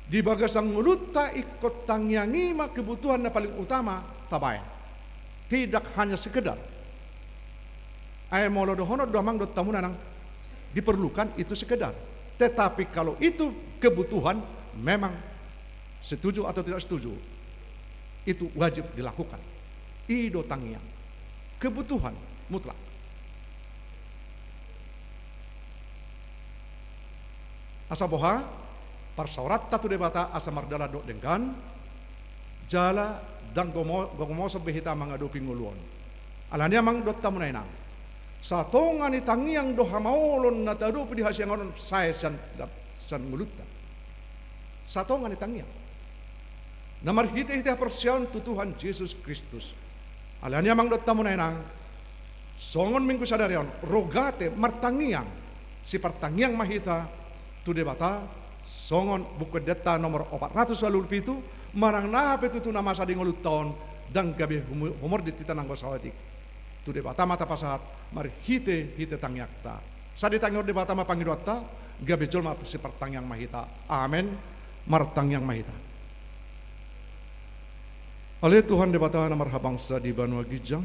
Di bagasang nguluta ikut tangiangi ma kebutuhan na paling utama tabay. Tidak hanya sekedar. Ay molo dohono domang do tamu nanang diperlukan itu sekedar. Tetapi kalau itu kebutuhan, memang setuju atau tidak setuju, itu wajib dilakukan. Ido tangiang, kebutuhan mutlak. Asa boha, parsaurat tatu debata asa mardala do dengan jala dan gomo sebehita mangadu pinguluan. Alania mang dot tamu nainang. Satongan itangiang do hamaulon na tadu di hasiangon saya san mulutta. Satongan itangiang. Namar hite persian tu Tuhan Yesus Kristus. Alania mang dot tamu nainang. Songon minggu sadarion rogate martangiang si pertangiang mahita tu debata songon buku deta nomor 427 marang nape tu nama sading ulut tahun dan gabi humor di titanang gosawatik tu debata mata pasahat mari hite tangyakta sadi tangyor debata ma pangidotta gabi jol ma si pertangiang mahita amen martangiang mahita oleh Tuhan debata namar habangsa di Banua Gijang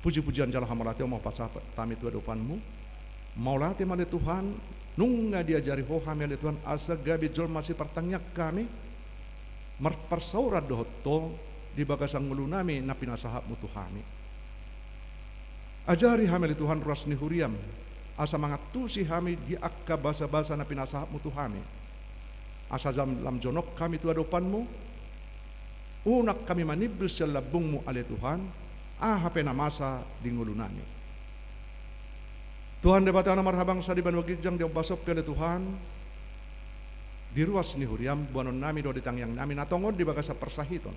puji-pujian jala hamalati mau pasahat tami tu adopanmu Maulati mali Tuhan, nunga diajari hohami mali Tuhan asa gabi jol masih pertangyak kami, persaurad dohoto di bagasang ngulunami na pinasahap mo Tuhami. Ajari hamili Tuhan rasni huriam, asa mangatusi hami di akka basa-basa na pinasahap mo Tuhami. Asa jam lam jonok kami tu adopanmu, unak kami manibel sa labungmu ali Tuhan, hape na masa di ngulunami. Tuhan debata na marhabang sa di Banua Gijang di basop kali Tuhan di ruas ni huriam buanon nami do ditangyang nami natongod di bagasa persahiton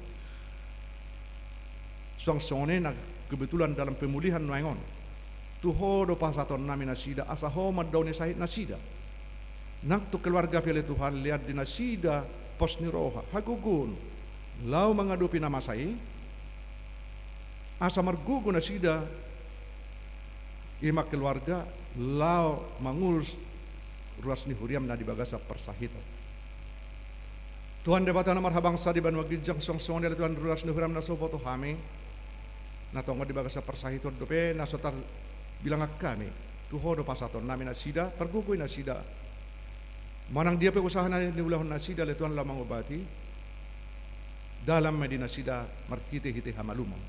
suang-suangone na kebetulan dalam pemulihan nuangon tuho do pasaton nami nasida asa homad daw ni sahit nasida nakto keluarga pili Tuhan lihat di nasida pos ni roha hagugun lau mengadupi nama sai asa margugun nasida ima keluarga lau mangurus ruas ni huriam na di bagasa persahito. Tuhan debata na marhabang sa di Banua Gijang song-song dari Tuhan ruas ni huriam na sopoto kami na tonggo di bagasa persahito dope na sotar bilang kami tuho do pasaton namin na sida pergugoy na sida manang dia pe usaha na ni ulahon na sida le Tuhan lamang obati dalam medina sida markite-hite hamalumang.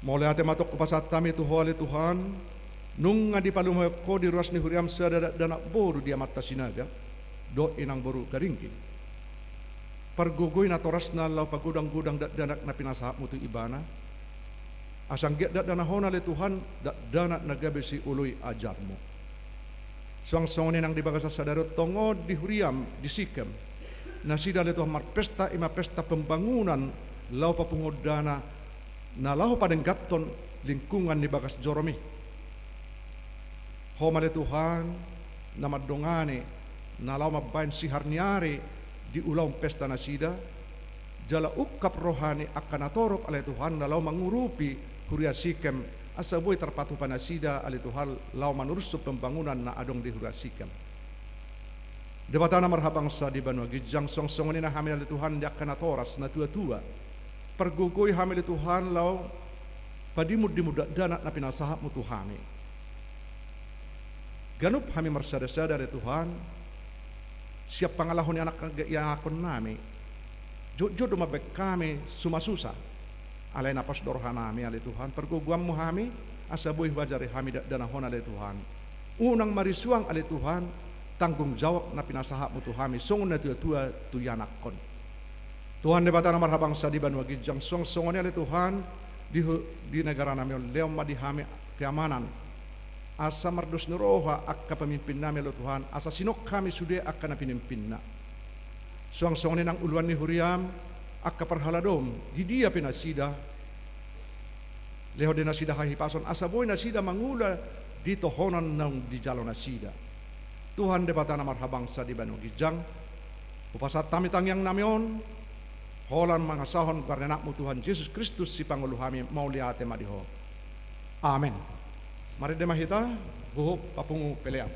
Mulai ate matok kupasat tami tuho ali Tuhan nung ngadi palumay ko di ruas ni huriam sa dana boru dia mata sinaga do inang boru karingkin pargugoy na toras na law pagudang-gudang danak na pinasahap mo tu ibana asang giat dana hona ali Tuhan danak na gabi si uloy ajar mo suang-suangin ang di bagasa sadarot tongod di huriam di Sikem na sida ali Tuhan marpesta ima pesta pembangunan law papungodana na lahu padeng gaton lingkungan ni bagas joromi homale Tuhan na madongane na lahu mabain siharniari di ulaw pesta nasida jala ukap rohani akan atorop ale Tuhan na lahu mangurupi huria Sikem asaboy terpatu panasida ale Tuhan lahu manursu pembangunan na adong di huria Sikem debata na marhabang sa di Banua Gijang song-songon na hamil ale Tuhan di akan atoras na tua-tua pergugoy hamil Tuhan law padimud-dimud danak na pinasahap mo Tuhami ganup hami marsada-sada dari Tuhan siap pangalahon ni anak yang akon nami jod dumabek kami sumasusa alay napas dorhan nami ali Tuhan perguguam mo hami asaboy wajari hami danahon ali Tuhan unang marisuang ali Tuhan tanggung jawab na pinasahap mo Tuhami songon na tua-tua tuyanakon Tuhan debata na marhabang sa di Banua Gijang song-songon ali Tuhan di negara namin leom madihami keamanan asa mardus nuroha akka pemimpin namin lo Tuhan asa sinok kami sude akka na pinimpin na song-songon ang uluan ni huriam akka parhaladom di dia pinasida leho din nasida hahipason asa boy nasida mangula di tohonan ng di jalo nasida Tuhan debata na marhabang sa di Banua Gijang upasat tamitang yang namion holan mga sahon karena mo Tuhan Yesus Kristus si Pangulo kami mauliate madiho. Amen. Mari demahita buhok papungu peleam.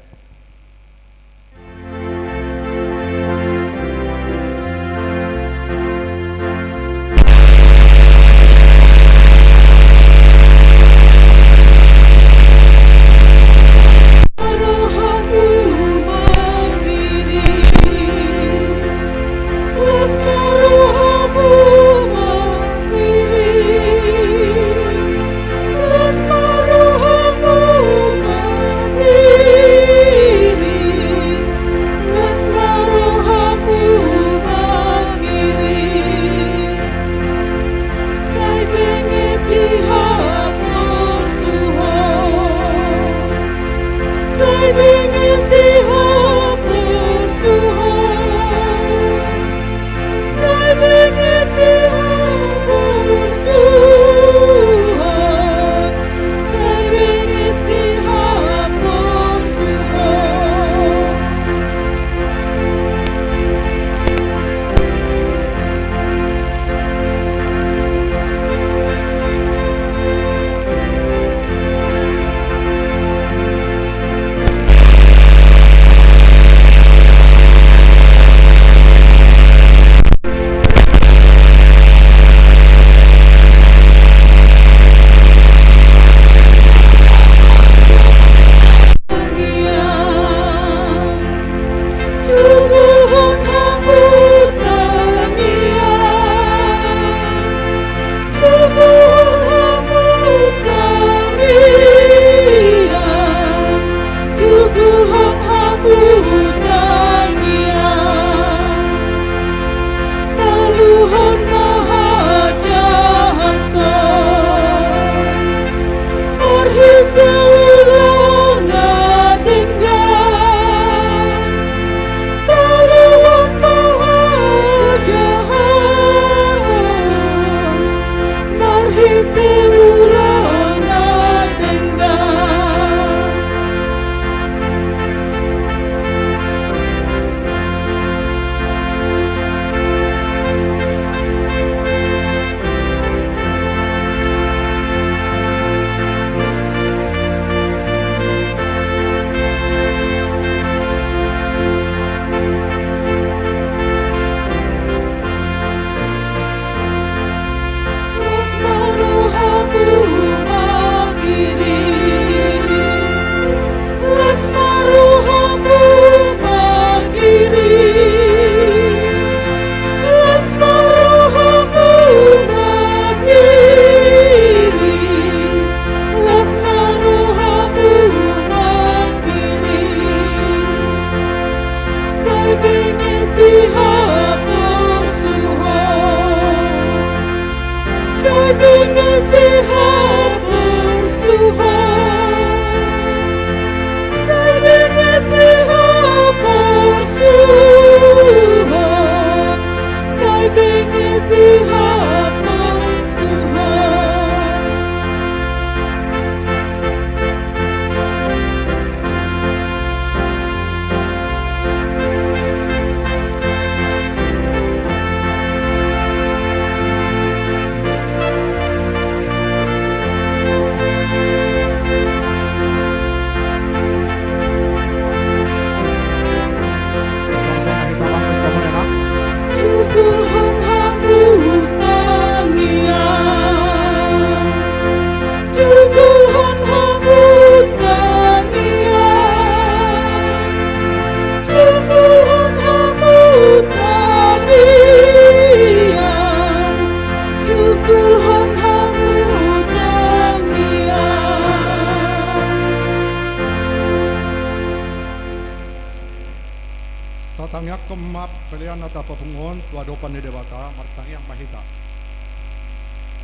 pilihan atau papungon tu adopan ni debata martang yang mahita.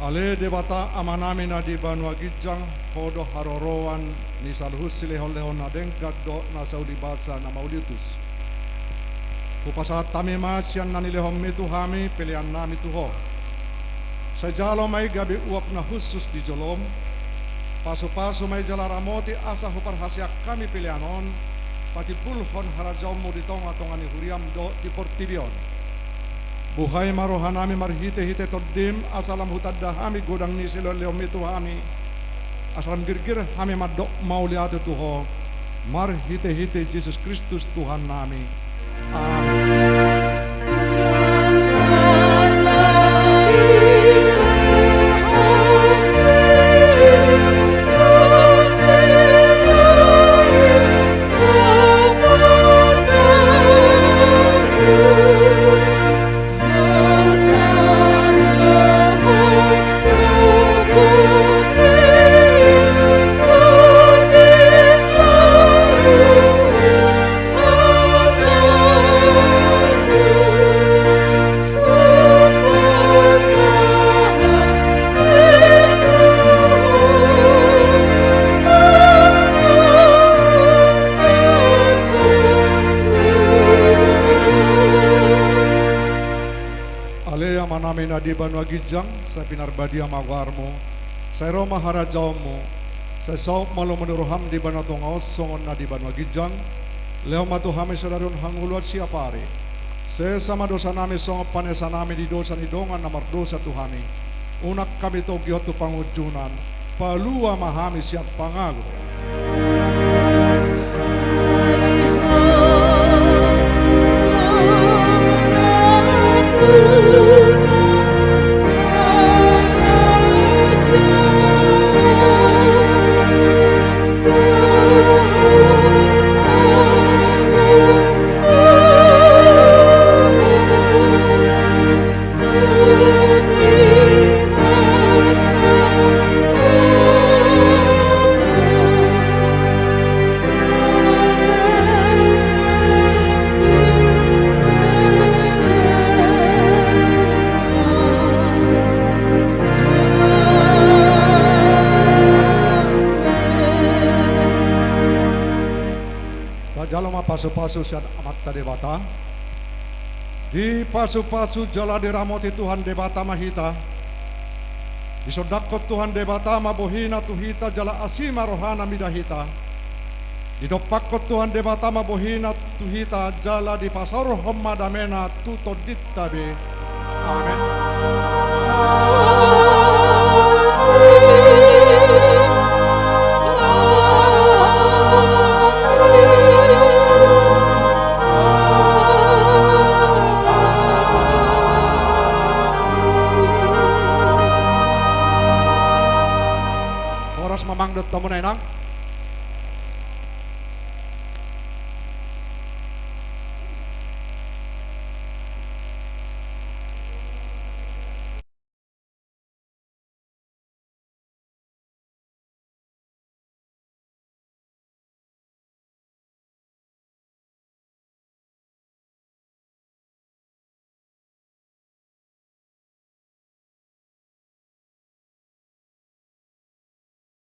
Ale debata amanami na di Banua Gijang hodo haroroan ni salhus silehon-lehon na dengkak do na saudi basa na maulitus. Kupasa tami masyan na nilehom mitu hami pilihan nami tuho. Sejalo may gabi uap na husus di jolom. Paso-paso may jalaramoti asa hupar hasyak kami pilihanon. Pati pulhon harajau mo ditong atong ani huriam do di Portibion. Buhay marohanami marhite-hite todim asalam hutadda hami godang ni silo leom itu hami. Asalam girgir hami madok mauliate tuho. Marhite-hite Yesus Kristus Tuhan nami. Amin. Manami na di Banua Gijang sa pinarbadia magwarmo sa Roma harajawmo sa saup malo menuruham di Banua Tungaos songon na di Banua Gijang leo matuhami sadarun hanguluat siapari se sama dosa nami songo panesa nami di dosa ni dongan namar dosa Tuhani unak kami to giotu pangujunan palua mahami siap pangago. Jalama pasu-pasu sian amat debata di pasu-pasu jala diramoti Tuhan debata mahita di sodakot Tuhan debata mabohina tuhita jala asima rohana midahita di dopakot Tuhan debata mabohina tuhita jala di pasar homadamena tuto dittabe. Amin. Mamangdot tamu na inang